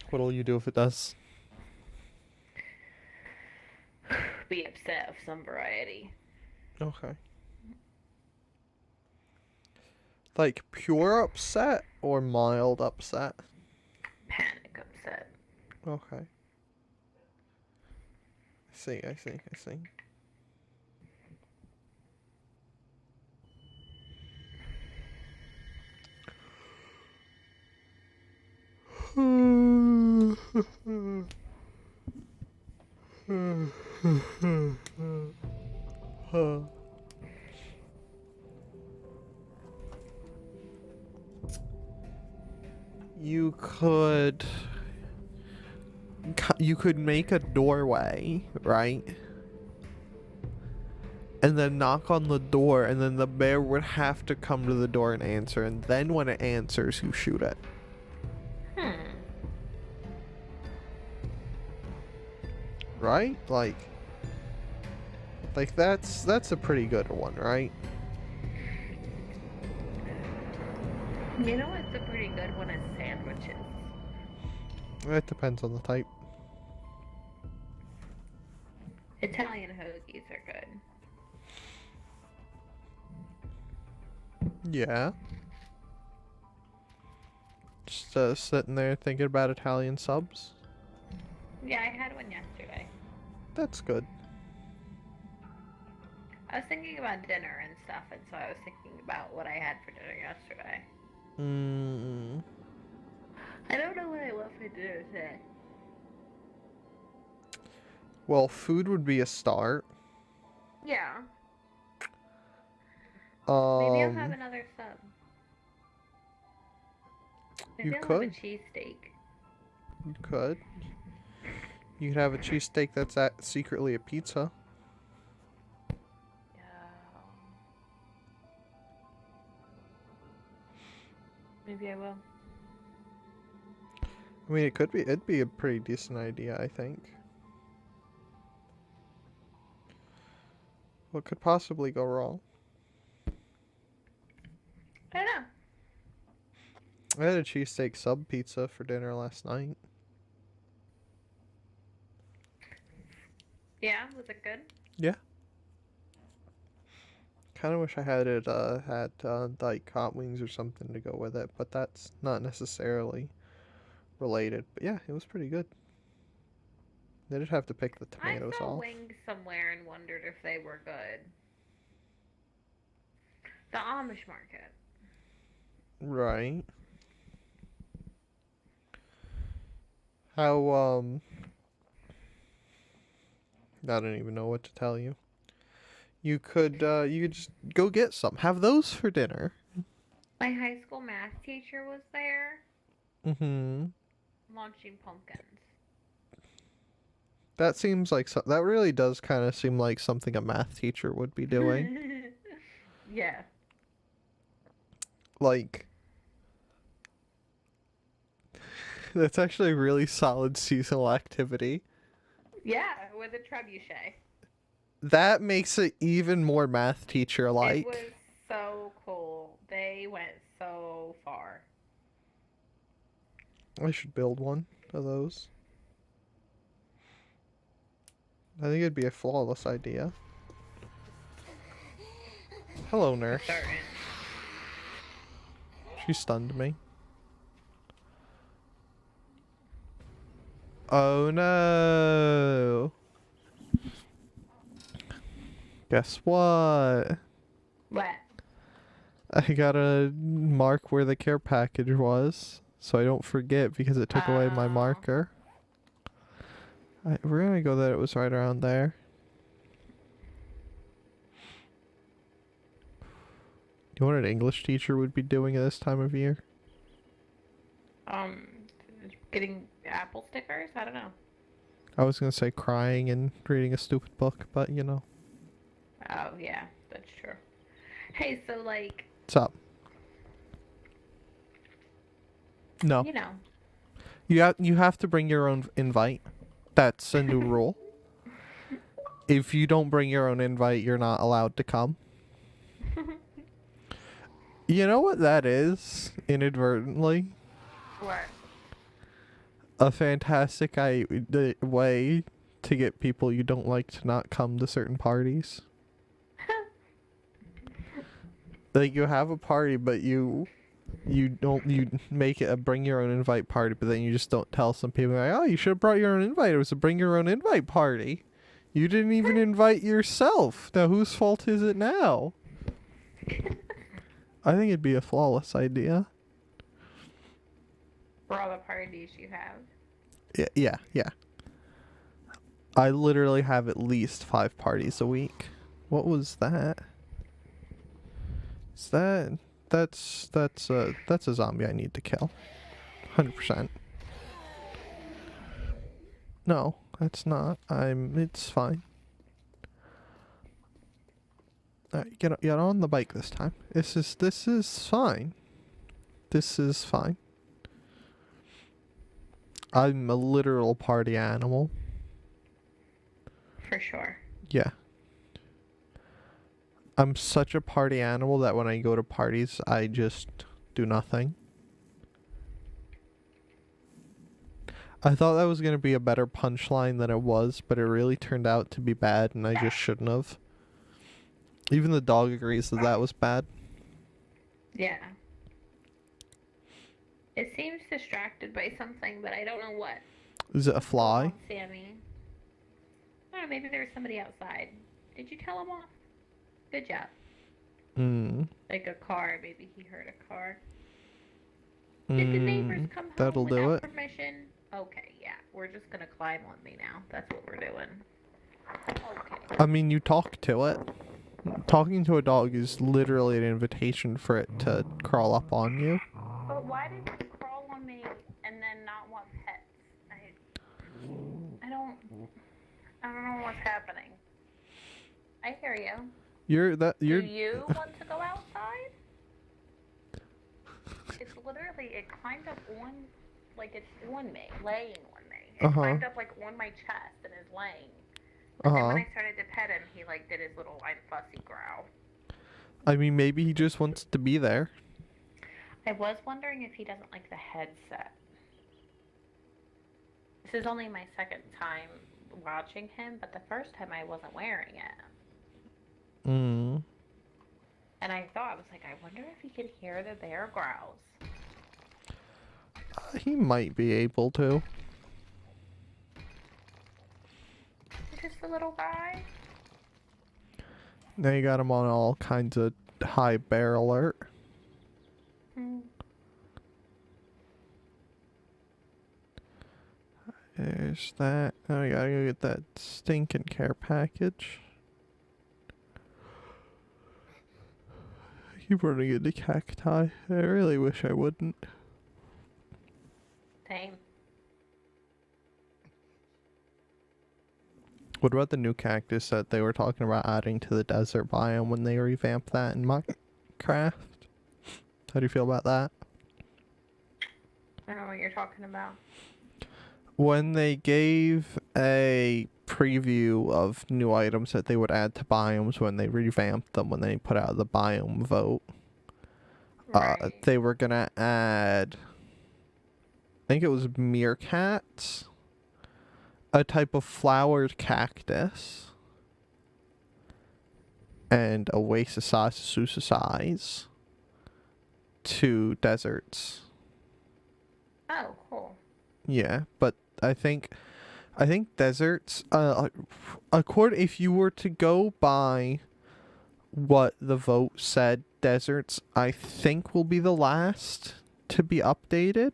Speaker 1: What'll you do if it does?
Speaker 2: Be upset of some variety.
Speaker 1: Okay. Like pure upset or mild upset?
Speaker 2: Panic upset.
Speaker 1: Okay. I see. You could make a doorway, right? And then knock on the door, and then the bear would have to come to the door and answer, and then when it answers, you shoot it. Right? Like that's a pretty good one, right?
Speaker 2: You know what's a pretty good one is sandwiches.
Speaker 1: It depends on the type.
Speaker 2: Italian hoagies are good.
Speaker 1: Yeah. Just sitting there thinking about Italian subs.
Speaker 2: Yeah, I had one yesterday.
Speaker 1: That's good.
Speaker 2: I was thinking about dinner and stuff, and so I was thinking about what I had for dinner yesterday. I don't know what I want for dinner today.
Speaker 1: Well, food would be a start.
Speaker 2: Yeah. Maybe I'll have
Speaker 1: Um,
Speaker 2: another sub. Maybe
Speaker 1: you
Speaker 2: I'll
Speaker 1: could.
Speaker 2: have a cheesesteak.
Speaker 1: You could. You could have a cheesesteak that's secretly a pizza.
Speaker 2: Maybe I will.
Speaker 1: I mean, it'd be a pretty decent idea, I think. What could possibly go wrong?
Speaker 2: I don't know.
Speaker 1: I had a cheesesteak sub pizza for dinner last night.
Speaker 2: Yeah, was it good?
Speaker 1: Yeah. Kind of wish I had it like hot wings or something to go with it, but that's not necessarily related. But yeah, it was pretty good. They did have to pick the tomatoes
Speaker 2: I saw
Speaker 1: off.
Speaker 2: wings somewhere and wondered if they were good. The Amish market.
Speaker 1: Right. How I don't even know what to tell you. You could just go get some. Have those for dinner.
Speaker 2: My high school math teacher was there
Speaker 1: Mm-hmm.
Speaker 2: launching pumpkins.
Speaker 1: That seems like that really does kind of seem like something a math teacher would be doing.
Speaker 2: Yeah.
Speaker 1: Like, that's actually a really solid seasonal activity.
Speaker 2: Yeah, with a trebuchet.
Speaker 1: That makes it even more math teacher
Speaker 2: It
Speaker 1: like.
Speaker 2: was so cool. They went so far.
Speaker 1: I should build one of those. I think it'd be a flawless idea. Hello,
Speaker 2: For
Speaker 1: nurse.
Speaker 2: certain.
Speaker 1: She stunned me. Oh no. Guess what?
Speaker 2: What?
Speaker 1: I gotta mark where the care package was so I don't forget because it took away my
Speaker 2: Oh.
Speaker 1: marker. We're gonna go that it was right around there. You know what an English teacher would be doing at this time of year?
Speaker 2: Um, getting apple stickers? I don't know.
Speaker 1: I was gonna say crying and reading a stupid book, but you know.
Speaker 2: Oh, yeah, that's true. Hey, so, like,
Speaker 1: What's up? No.
Speaker 2: you know,
Speaker 1: You have to bring your own invite. That's a new rule. If you don't bring your own invite, you're not allowed to come. You know what that is? Inadvertently,
Speaker 2: what?
Speaker 1: a fantastic way to get people you don't like to not come to certain parties. Like you have a party, but you make it a bring your own invite party, but then you just don't tell some people like, oh, you should have brought your own invite. It was a bring your own invite party. You didn't even invite yourself. Now whose fault is it now? I think it'd be a flawless idea.
Speaker 2: For all the parties you have.
Speaker 1: Yeah. I literally have at least 5 parties a week. What was that? Is that's a zombie I need to kill. 100%. No, that's not. It's fine. Alright, get on the bike this time. This is fine. This is fine. I'm a literal party animal.
Speaker 2: For sure.
Speaker 1: Yeah. I'm such a party animal that when I go to parties, I just do nothing. I thought that was going to be a better punchline than it was, but it really turned out to be bad, and I just shouldn't have. Even the dog agrees that was bad.
Speaker 2: Yeah. It seems distracted by something, but I don't know what.
Speaker 1: Is it a fly?
Speaker 2: Oh, Sammy. I don't know, maybe there was somebody outside. Did you tell him off? Good job. Like a car, maybe he heard a car. Did the neighbors come home
Speaker 1: That'll do
Speaker 2: without
Speaker 1: it.
Speaker 2: permission? Okay, yeah. We're just gonna climb on me now. That's what we're doing. Okay.
Speaker 1: I mean, you talk to it. Talking to a dog is literally an invitation for it to crawl up on you.
Speaker 2: But why did you crawl on me and then not want pets? I don't know what's happening. I hear you. Do you want to go outside? It's literally, it climbed up on, like it's on me, laying on me. It climbed up like on my chest and is laying. And then when I started to pet him, he like did his little I'm fussy growl.
Speaker 1: I mean, maybe he just wants to be there.
Speaker 2: I was wondering if he doesn't like the headset. This is only my second time watching him, but the first time I wasn't wearing it. And I thought, I was like, I wonder if he could hear the bear growls.
Speaker 1: He might be able to.
Speaker 2: Just a little guy.
Speaker 1: Now you got him on all kinds of high bear alert. There's that. Now we gotta go get that stinking care package. keep running into cacti. I really wish I wouldn't.
Speaker 2: Same.
Speaker 1: What about the new cactus that they were talking about adding to the desert biome when they revamped that in Minecraft? How do you feel about that?
Speaker 2: I don't know what you're talking about.
Speaker 1: When they gave a preview of new items that they would add to biomes when they revamped them, when they put out the biome vote,
Speaker 2: Right.
Speaker 1: they were gonna add, I think it was meerkats, a type of flowered cactus, and oasis size to deserts.
Speaker 2: Oh, cool.
Speaker 1: Yeah, but I think deserts, if you were to go by what the vote said, deserts I think will be the last to be updated,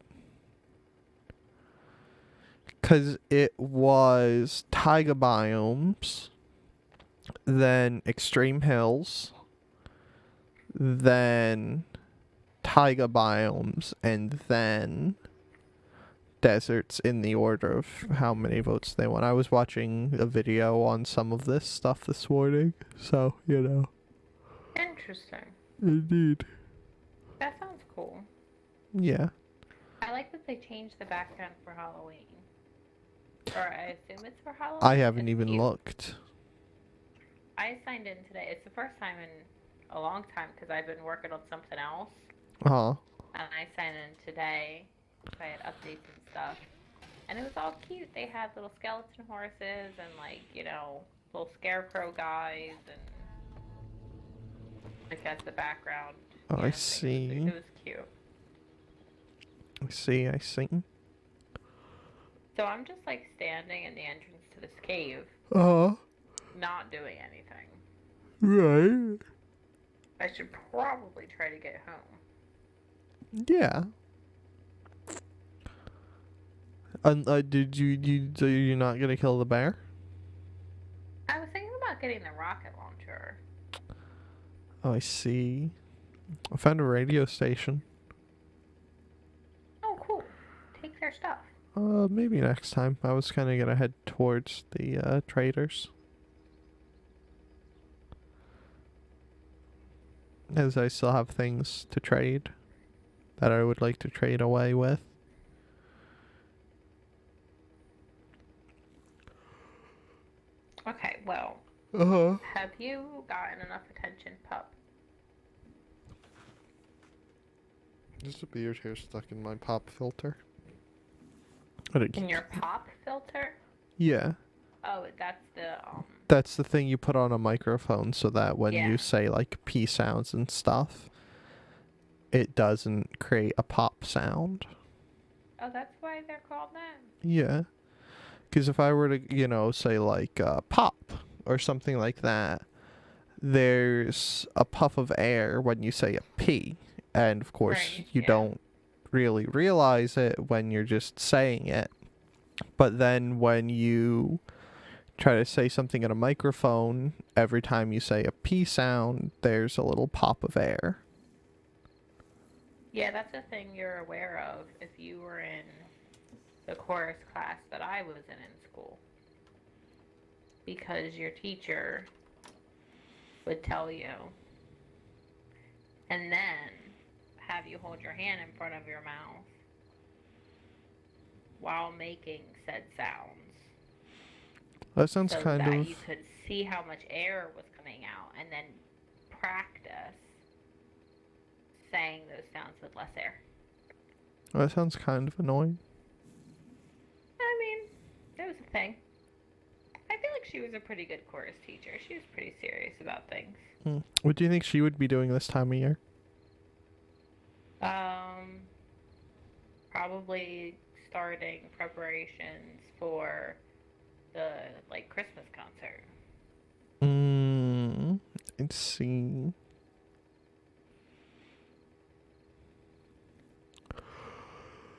Speaker 1: because it was taiga biomes, then extreme hills, then taiga biomes, and then deserts in the order of how many votes they won. I was watching a video on some of this stuff this morning, so, you know.
Speaker 2: Interesting.
Speaker 1: Indeed.
Speaker 2: That sounds cool.
Speaker 1: Yeah.
Speaker 2: I like that they changed the background for Halloween. Or I assume it's for Halloween.
Speaker 1: I haven't
Speaker 2: It's
Speaker 1: even
Speaker 2: cute.
Speaker 1: looked.
Speaker 2: I signed in today. It's the first time in a long time because I've been working on something else.
Speaker 1: Uh-huh.
Speaker 2: And I signed in today. So I had updates and stuff. And it was all cute. They had little skeleton horses and, like, you know, little scarecrow guys and like that's the background.
Speaker 1: Oh,
Speaker 2: you
Speaker 1: I
Speaker 2: know, thing.
Speaker 1: see.
Speaker 2: It was cute.
Speaker 1: I see.
Speaker 2: So I'm just like standing in the entrance to this cave,
Speaker 1: Uh-huh.
Speaker 2: not doing anything.
Speaker 1: Right.
Speaker 2: I should probably try to get home.
Speaker 1: Yeah. And so you're not gonna kill the bear?
Speaker 2: I was thinking about getting the rocket launcher.
Speaker 1: Oh, I see. I found a radio station.
Speaker 2: Oh, cool. Take their stuff.
Speaker 1: Maybe next time. I was kind of gonna head towards the traders, as I still have things to trade that I would like to trade away with.
Speaker 2: Okay, well,
Speaker 1: Uh-huh.
Speaker 2: have you gotten enough attention, pup?
Speaker 1: There's a beard hair stuck in my pop filter.
Speaker 2: In your pop filter?
Speaker 1: Yeah.
Speaker 2: Oh, that's the,
Speaker 1: That's the thing you put on a microphone so that when
Speaker 2: Yeah.
Speaker 1: you say like P sounds and stuff, it doesn't create a pop sound.
Speaker 2: Oh, that's why they're called that?
Speaker 1: Yeah. Because if I were to, say like pop or something like that, there's a puff of air when you say a P. And of course,
Speaker 2: Right,
Speaker 1: you
Speaker 2: yeah.
Speaker 1: don't really realize it when you're just saying it. But then when you try to say something in a microphone, every time you say a P sound, there's a little pop of air.
Speaker 2: Yeah, that's a thing you're aware of if you were in the chorus class that I was in school. Because your teacher would tell you, and then have you hold your hand in front of your mouth while making said sounds.
Speaker 1: That sounds
Speaker 2: so
Speaker 1: kind
Speaker 2: that
Speaker 1: of...
Speaker 2: you could see how much air was coming out and then practice saying those sounds with less air.
Speaker 1: That sounds kind of annoying.
Speaker 2: I mean, it was a thing. I feel like she was a pretty good chorus teacher. She was pretty serious about things.
Speaker 1: What do you think she would be doing this time of year?
Speaker 2: Probably starting preparations for the Christmas concert.
Speaker 1: Let's see.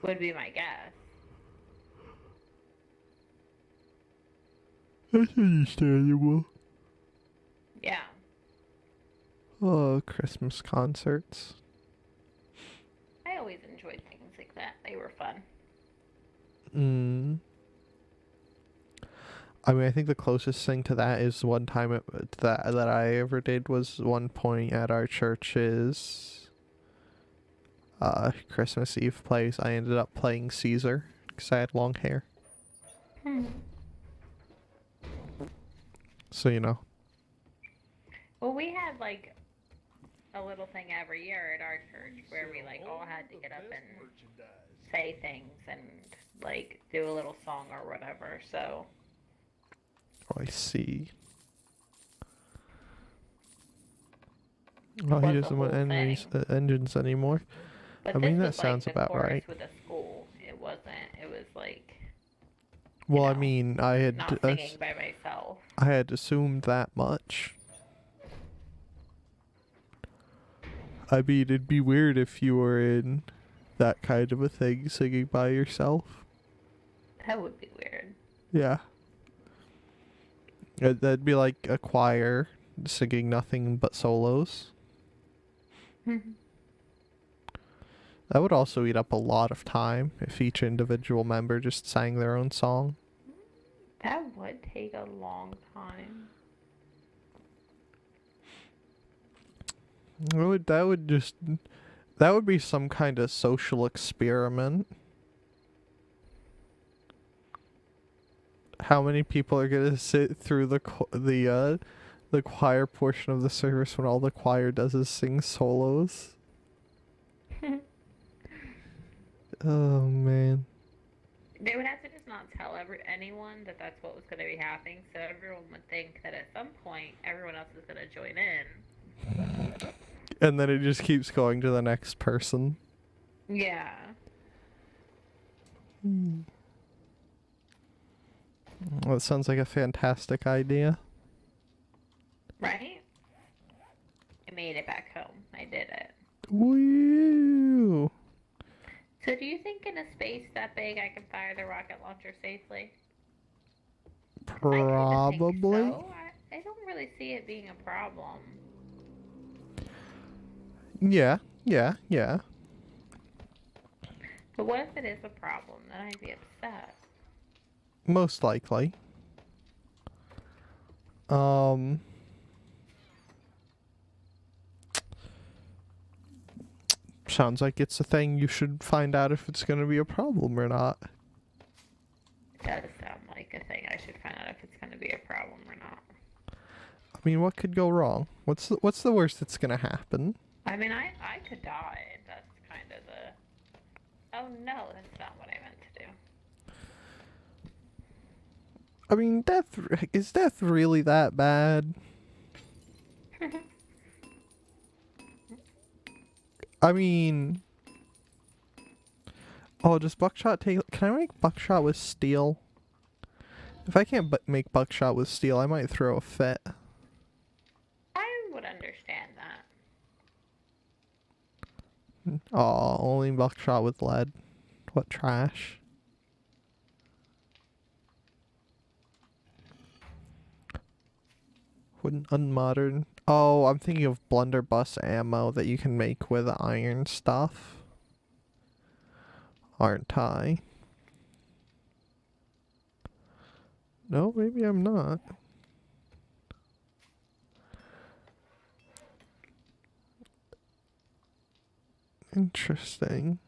Speaker 2: Would be my guess.
Speaker 1: That's understandable.
Speaker 2: Yeah.
Speaker 1: Oh, Christmas concerts.
Speaker 2: I always enjoyed things like that. They were fun.
Speaker 1: Mm. I mean, I think the closest thing to that is one time that I ever did was one point at our church's Christmas Eve plays. I ended up playing Caesar because I had long hair. So, you know.
Speaker 2: Well, we had like a little thing every year at our church where we like all had to get up and say things and like do a little song or whatever. So
Speaker 1: Oh, I see.
Speaker 2: it
Speaker 1: Oh, he
Speaker 2: was a
Speaker 1: doesn't want
Speaker 2: whole thing.
Speaker 1: engines anymore.
Speaker 2: But
Speaker 1: I mean,
Speaker 2: this
Speaker 1: that
Speaker 2: was like
Speaker 1: sounds
Speaker 2: the
Speaker 1: about
Speaker 2: chorus
Speaker 1: right.
Speaker 2: with a school. It wasn't. It was like
Speaker 1: Well, I
Speaker 2: know,
Speaker 1: mean, I had
Speaker 2: not singing by myself.
Speaker 1: I had assumed that much. I mean, it'd be weird if you were in that kind of a thing singing by yourself.
Speaker 2: That would be weird.
Speaker 1: Yeah. That'd be like a choir singing nothing but solos. That would also eat up a lot of time if each individual member just sang their own song.
Speaker 2: That would take a long time.
Speaker 1: That would be some kind of social experiment. How many people are gonna sit through the choir portion of the service when all the choir does is sing solos? Oh man.
Speaker 2: They would have to just not tell anyone that that's what was going to be happening, so everyone would think that at some point everyone else is going to join in.
Speaker 1: And then it just keeps going to the next person.
Speaker 2: Yeah.
Speaker 1: Well, that sounds like a fantastic idea.
Speaker 2: Right? I made it back home. I did it.
Speaker 1: Woo!
Speaker 2: So do you think in a space that big I can fire the rocket launcher safely?
Speaker 1: Probably.
Speaker 2: I so. I don't really see it being a problem.
Speaker 1: Yeah.
Speaker 2: But what if it is a problem? Then I'd be upset.
Speaker 1: Most likely. Sounds like it's a thing you should find out if it's going to be a problem or not.
Speaker 2: It does sound like a thing I should find out if it's going to be a problem or not.
Speaker 1: I mean, what could go wrong? What's the worst that's going to happen?
Speaker 2: I mean, I could die. That's kind of the... Oh no, that's not what I meant to do.
Speaker 1: I mean, is death really that bad? I mean... Oh, does buckshot take... Can I make buckshot with steel? If I can't make buckshot with steel, I might throw a fit.
Speaker 2: I would understand that.
Speaker 1: Oh, only buckshot with lead. What trash. Wouldn't unmodern. Oh, I'm thinking of blunderbuss ammo that you can make with iron stuff. Aren't I? No, maybe I'm not. Interesting.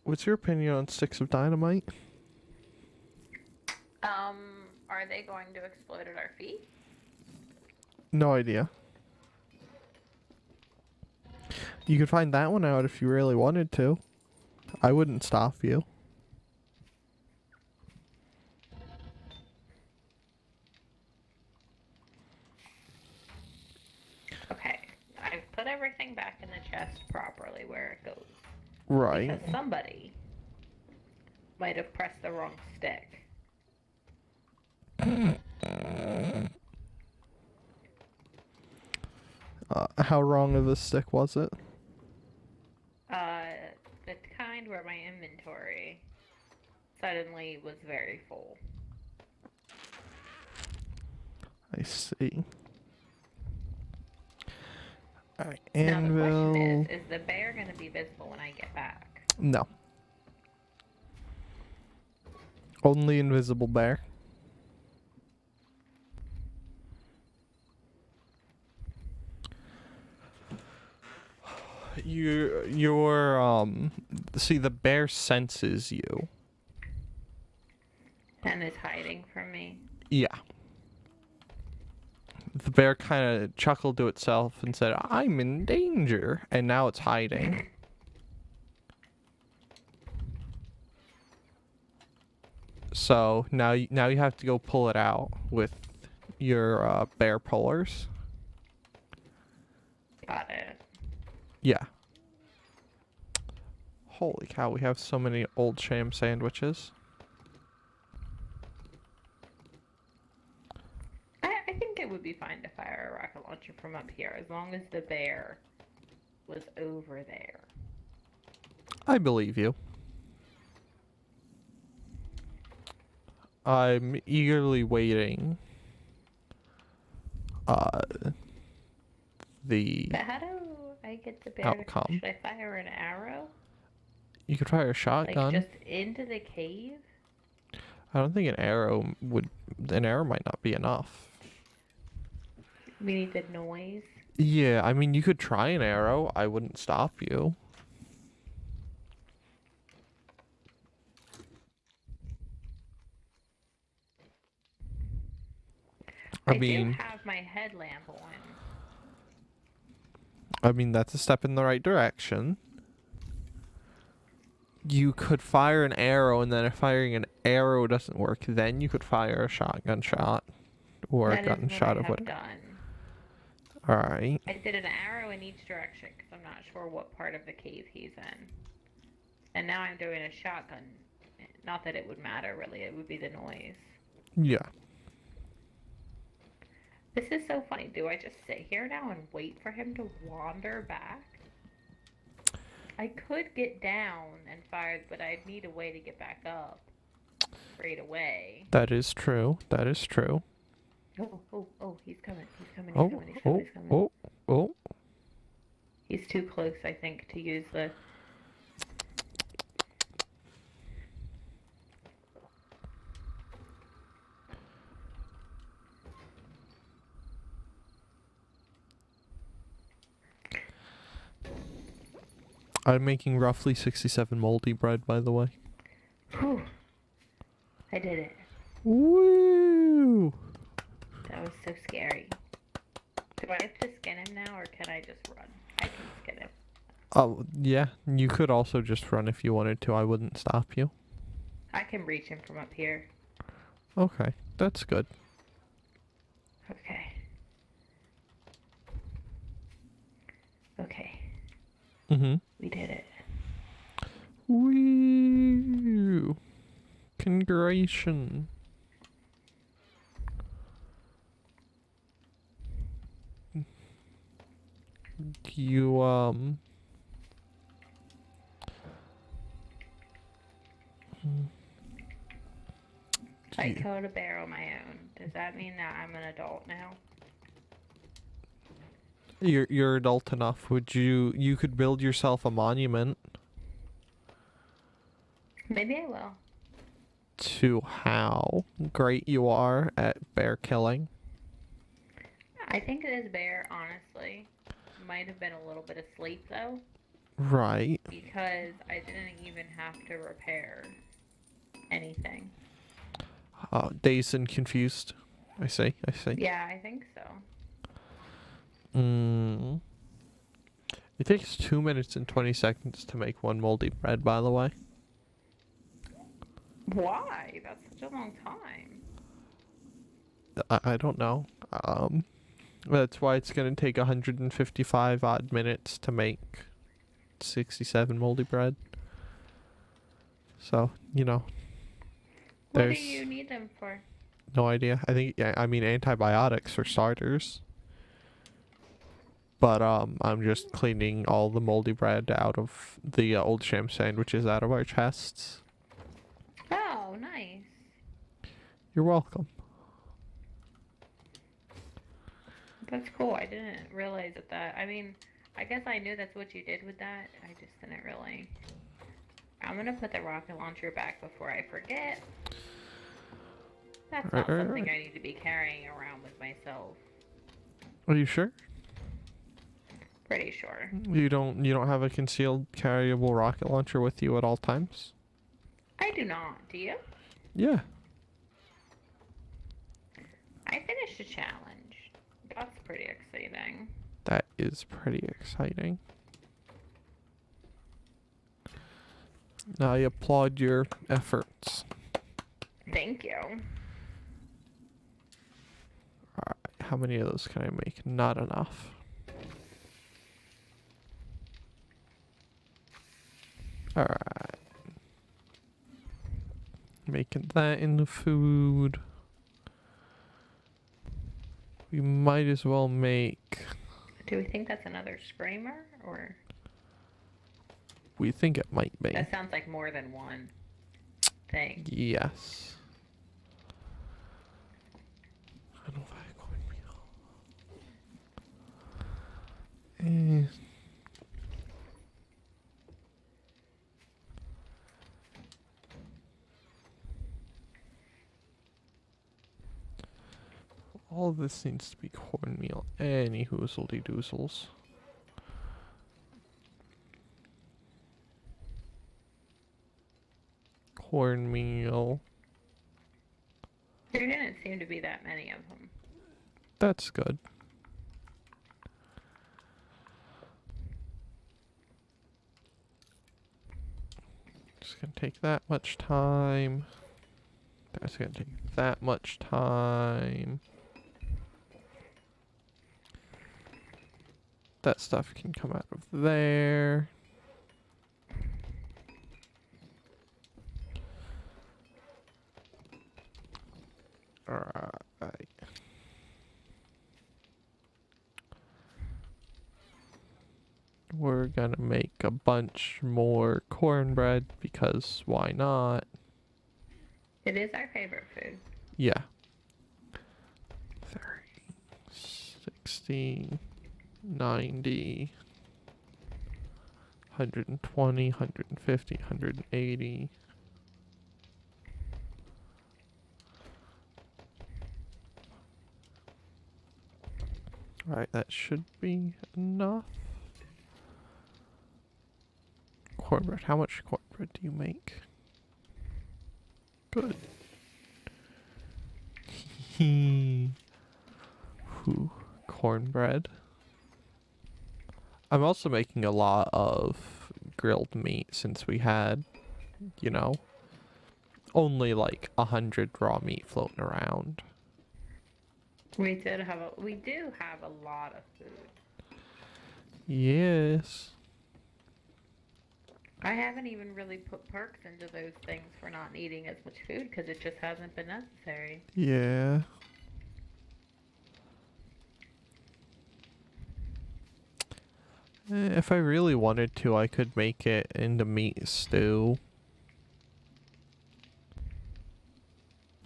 Speaker 1: What's your opinion on sticks of dynamite?
Speaker 2: Are they going to explode at our feet?
Speaker 1: No idea. You could find that one out if you really wanted to. I wouldn't stop you.
Speaker 2: Okay, I've put everything back in the chest properly where it goes.
Speaker 1: Right.
Speaker 2: Because somebody might have pressed the wrong stick.
Speaker 1: How wrong of a stick was it?
Speaker 2: The kind where my inventory suddenly was very full.
Speaker 1: I see. Alright,
Speaker 2: Now the question
Speaker 1: anvil.
Speaker 2: is the bear going to be visible when I get back?
Speaker 1: No. Only invisible bear. See, the bear senses you.
Speaker 2: And is hiding from me.
Speaker 1: Yeah. The bear kind of chuckled to itself and said, "I'm in danger," and now it's hiding. So now you have to go pull it out with your bear pullers.
Speaker 2: Got it.
Speaker 1: Yeah. Holy cow, we have so many old sham sandwiches.
Speaker 2: I think it would be fine to fire a rocket launcher from up here as long as the bear was over there.
Speaker 1: I believe you. I'm eagerly waiting. The
Speaker 2: But how do I get the bear
Speaker 1: outcome.
Speaker 2: Should I fire an arrow?
Speaker 1: You could fire a shotgun.
Speaker 2: Like just into the cave?
Speaker 1: I don't think an arrow might not be enough.
Speaker 2: We need the noise.
Speaker 1: Yeah, I mean, you could try an arrow. I wouldn't stop you. I mean,
Speaker 2: do have my headlamp on.
Speaker 1: I mean, that's a step in the right direction. You could fire an arrow, and then if firing an arrow doesn't work, then you could fire a shotgun shot or a gunshot of whatever. Alright.
Speaker 2: I did an arrow in each direction because I'm not sure what part of the cave he's in. And now I'm doing a shotgun. Not that it would matter, really. It would be the noise.
Speaker 1: Yeah.
Speaker 2: This is so funny. Do I just sit here now and wait for him to wander back? I could get down and fire, but I'd need a way to get back up right away.
Speaker 1: That is true. That is true.
Speaker 2: Oh, he's coming. He's coming.
Speaker 1: Oh,
Speaker 2: He's coming.
Speaker 1: oh, oh.
Speaker 2: He's too close, I think, to use the...
Speaker 1: I'm making roughly 67 moldy bread, by the way.
Speaker 2: Whew. I did it.
Speaker 1: Woo!
Speaker 2: That was so scary. Do I have to skin him now, or can I just run? I can skin him.
Speaker 1: Oh, yeah. You could also just run if you wanted to. I wouldn't stop you.
Speaker 2: I can reach him from up here.
Speaker 1: Okay, that's good.
Speaker 2: Okay. Okay.
Speaker 1: Mm-hmm.
Speaker 2: We did it.
Speaker 1: Woo! Congratulations. You,
Speaker 2: I killed a bear on my own. Does that mean that I'm an adult now?
Speaker 1: You're adult enough. You could build yourself a monument
Speaker 2: Maybe I will.
Speaker 1: to how great you are at bear killing.
Speaker 2: I think this bear, honestly, might have been a little bit asleep, though.
Speaker 1: Right.
Speaker 2: Because I didn't even have to repair anything.
Speaker 1: Dazed and confused. I see.
Speaker 2: Yeah, I think so.
Speaker 1: It takes 2 minutes and 20 seconds to make one moldy bread, by the way.
Speaker 2: Why? That's such a long time.
Speaker 1: I don't know. That's why it's going to take 155 odd minutes to make 67 moldy bread. So,
Speaker 2: What
Speaker 1: there's
Speaker 2: do you need them for?
Speaker 1: no idea. I mean antibiotics for starters. But I'm just cleaning all the moldy bread out of the old sham sandwiches out of our chests.
Speaker 2: Oh, nice.
Speaker 1: You're welcome.
Speaker 2: That's cool. I didn't realize that. I mean, I guess I knew that's what you did with that. I just didn't really. I'm gonna put the rocket launcher back before I forget. That's not something I need to be carrying around with myself.
Speaker 1: Are you sure?
Speaker 2: Pretty sure.
Speaker 1: You don't have a concealed carryable rocket launcher with you at all times?
Speaker 2: I do not. Do you?
Speaker 1: Yeah.
Speaker 2: I finished a challenge. That's pretty exciting.
Speaker 1: That is pretty exciting. I applaud your efforts.
Speaker 2: Thank you.
Speaker 1: Alright, how many of those can I make? Not enough. Alright. Making that into food. We might as well make...
Speaker 2: Do we think that's another screamer, or?
Speaker 1: We think it might be.
Speaker 2: That sounds like more than one thing.
Speaker 1: Yes. I don't know if I cornmeal. All of this needs to be cornmeal. Any hoozledy doozles. Cornmeal.
Speaker 2: There didn't seem to be that many of them.
Speaker 1: That's good. Just gonna take that much time. That's gonna take that much time. That stuff can come out of there. Alright. We're gonna make a bunch more cornbread because why not?
Speaker 2: It is our favorite food.
Speaker 1: Yeah. 30, 60, 90, 120, 150, 180. Alright, that should be enough. Cornbread. How much cornbread do you make? Good. Ooh, cornbread. I'm also making a lot of grilled meat since we had, you know, only like 100 raw meat floating around.
Speaker 2: We do have a lot of food.
Speaker 1: Yes.
Speaker 2: I haven't even really put perks into those things for not needing as much food because it just hasn't been necessary.
Speaker 1: Yeah. If I really wanted to, I could make it into meat stew.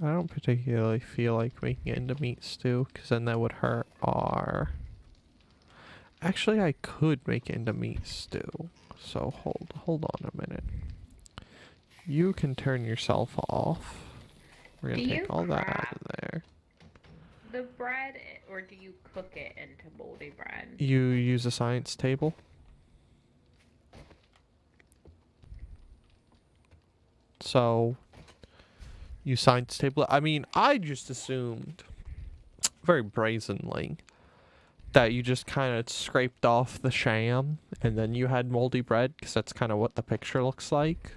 Speaker 1: I don't particularly feel like making it into meat stew, because then that would hurt our... Actually, I could make it into meat stew. So hold on a minute. You can turn yourself off. We're gonna take all that out of there.
Speaker 2: The bread, or do you cook it into moldy bread?
Speaker 1: You use a science table. So, you science table. I mean, I just assumed, very brazenly, that you just kind of scraped off the sham and then you had moldy bread, because that's kind of what the picture looks like.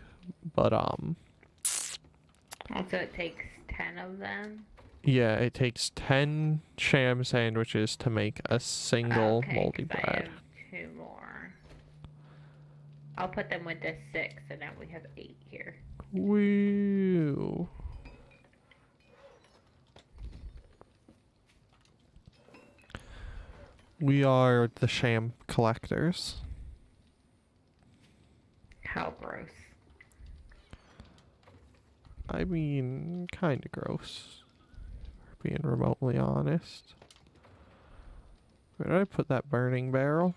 Speaker 1: But,
Speaker 2: Also, it takes 10 of them?
Speaker 1: yeah, it takes 10 sham sandwiches to make a single moldy bread.
Speaker 2: I have 2 more. I'll put them with the 6, and now we have 8 here.
Speaker 1: Woo. We are the sham collectors.
Speaker 2: How gross.
Speaker 1: I mean, kind of gross. Being remotely honest. Where did I put that burning barrel?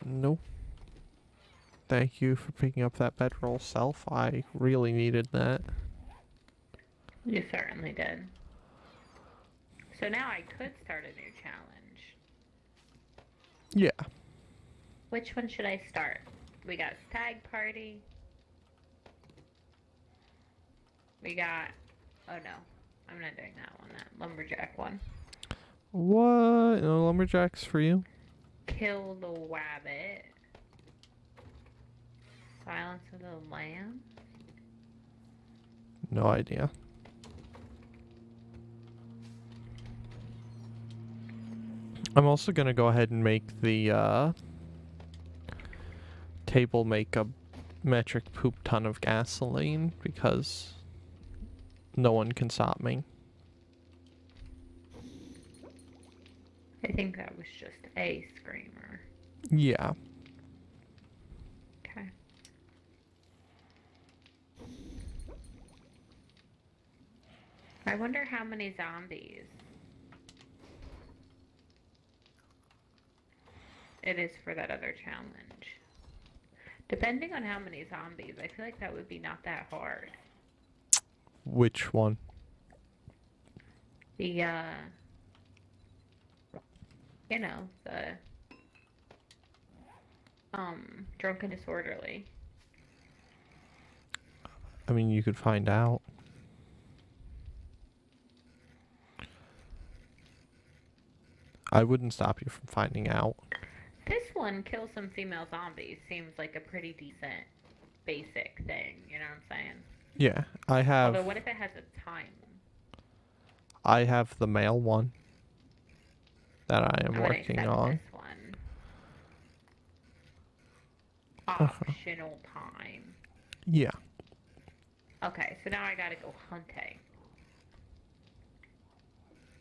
Speaker 1: No. Thank you for picking up that bedroll, Self. I really needed that.
Speaker 2: You certainly did. So now I could start a new challenge.
Speaker 1: Yeah.
Speaker 2: Which one should I start? We got Stag Party. We got... Oh no, I'm not doing that one. That Lumberjack one.
Speaker 1: What? No lumberjacks for you?
Speaker 2: Kill the Wabbit. Silence of the Lamb.
Speaker 1: No idea. I'm also gonna go ahead and make the table make a metric poop ton of gasoline because no one can stop me.
Speaker 2: I think that was just a screamer.
Speaker 1: Yeah.
Speaker 2: Okay. I wonder how many zombies it is for that other challenge. Depending on how many zombies, I feel like that would be not that hard.
Speaker 1: Which one?
Speaker 2: The, you know, the, drunk and disorderly.
Speaker 1: I mean, you could find out. I wouldn't stop you from finding out.
Speaker 2: This one, kill some female zombies, seems like a pretty decent, basic thing, you know what I'm saying?
Speaker 1: Yeah, I have...
Speaker 2: Although, what if it has a time?
Speaker 1: I have the male one that I am
Speaker 2: I'm gonna
Speaker 1: working
Speaker 2: accept
Speaker 1: on.
Speaker 2: this one. Optional time.
Speaker 1: Yeah.
Speaker 2: Okay, so now I gotta go hunting.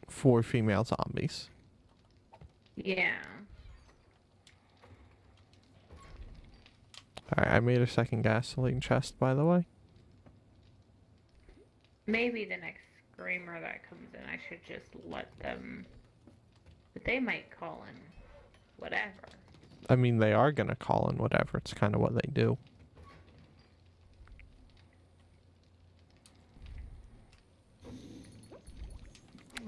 Speaker 1: For female zombies.
Speaker 2: Yeah.
Speaker 1: Alright, I made a second gasoline chest, by the way.
Speaker 2: Maybe the next screamer that comes in, I should just let them... But they might call in whatever.
Speaker 1: I mean, they are gonna call in whatever. It's kind of what they do.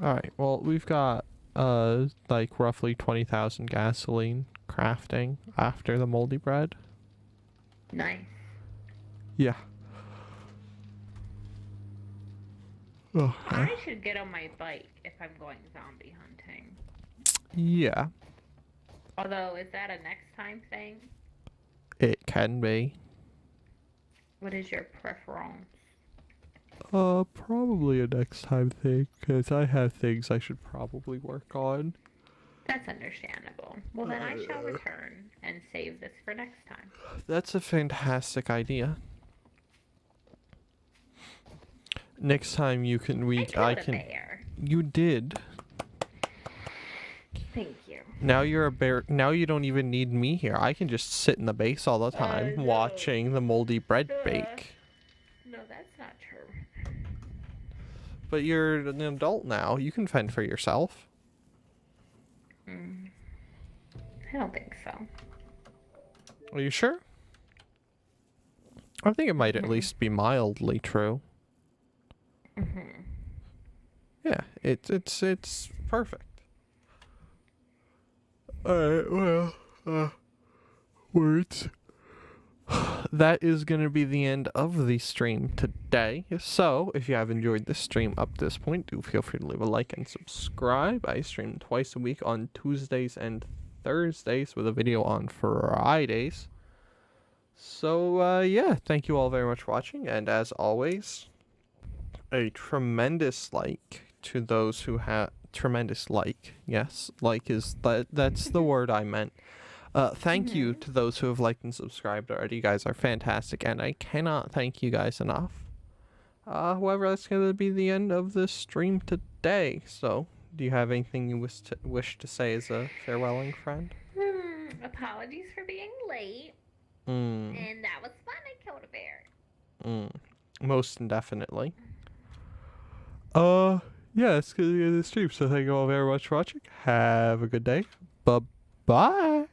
Speaker 1: Alright, well, we've got, like, roughly 20,000 gasoline crafting after the moldy bread.
Speaker 2: Nice.
Speaker 1: Yeah. Okay.
Speaker 2: I should get on my bike if I'm going zombie hunting.
Speaker 1: Yeah,
Speaker 2: Although, is that a next time thing?
Speaker 1: it can be.
Speaker 2: What is your preference?
Speaker 1: Probably a next time thing, because I have things I should probably work on.
Speaker 2: That's understandable. Well, then I shall return and save this for next time.
Speaker 1: That's a fantastic idea. Next time you can
Speaker 2: I killed a bear.
Speaker 1: You did.
Speaker 2: Thank you.
Speaker 1: Now you're a bear. Now you don't even need me here. I can just sit in the base all the time
Speaker 2: No.
Speaker 1: watching the moldy bread bake.
Speaker 2: No, that's not true.
Speaker 1: But you're an adult now. You can fend for yourself.
Speaker 2: I don't think so.
Speaker 1: Are you sure? I think it might at least be mildly true. Yeah, it's perfect. Alright, well, words. That is going to be the end of the stream today. So, if you have enjoyed this stream up to this point, do feel free to leave a like and subscribe. I stream twice a week on Tuesdays and Thursdays with a video on Fridays. So, yeah, thank you all very much for watching. And as always, a tremendous like to those who have... Tremendous like. Yes, like is... That's the word I meant. Thank you to those who have liked and subscribed already. You guys are fantastic, and I cannot thank you guys enough. However, that's going to be the end of this stream today. So, do you have anything you wish to say as a farewelling friend?
Speaker 2: Apologies for being late. And that was fun. I killed a bear.
Speaker 1: Most definitely. Yeah, it's gonna be the stream. So thank you all very much for watching. Have a good day. Bye bye.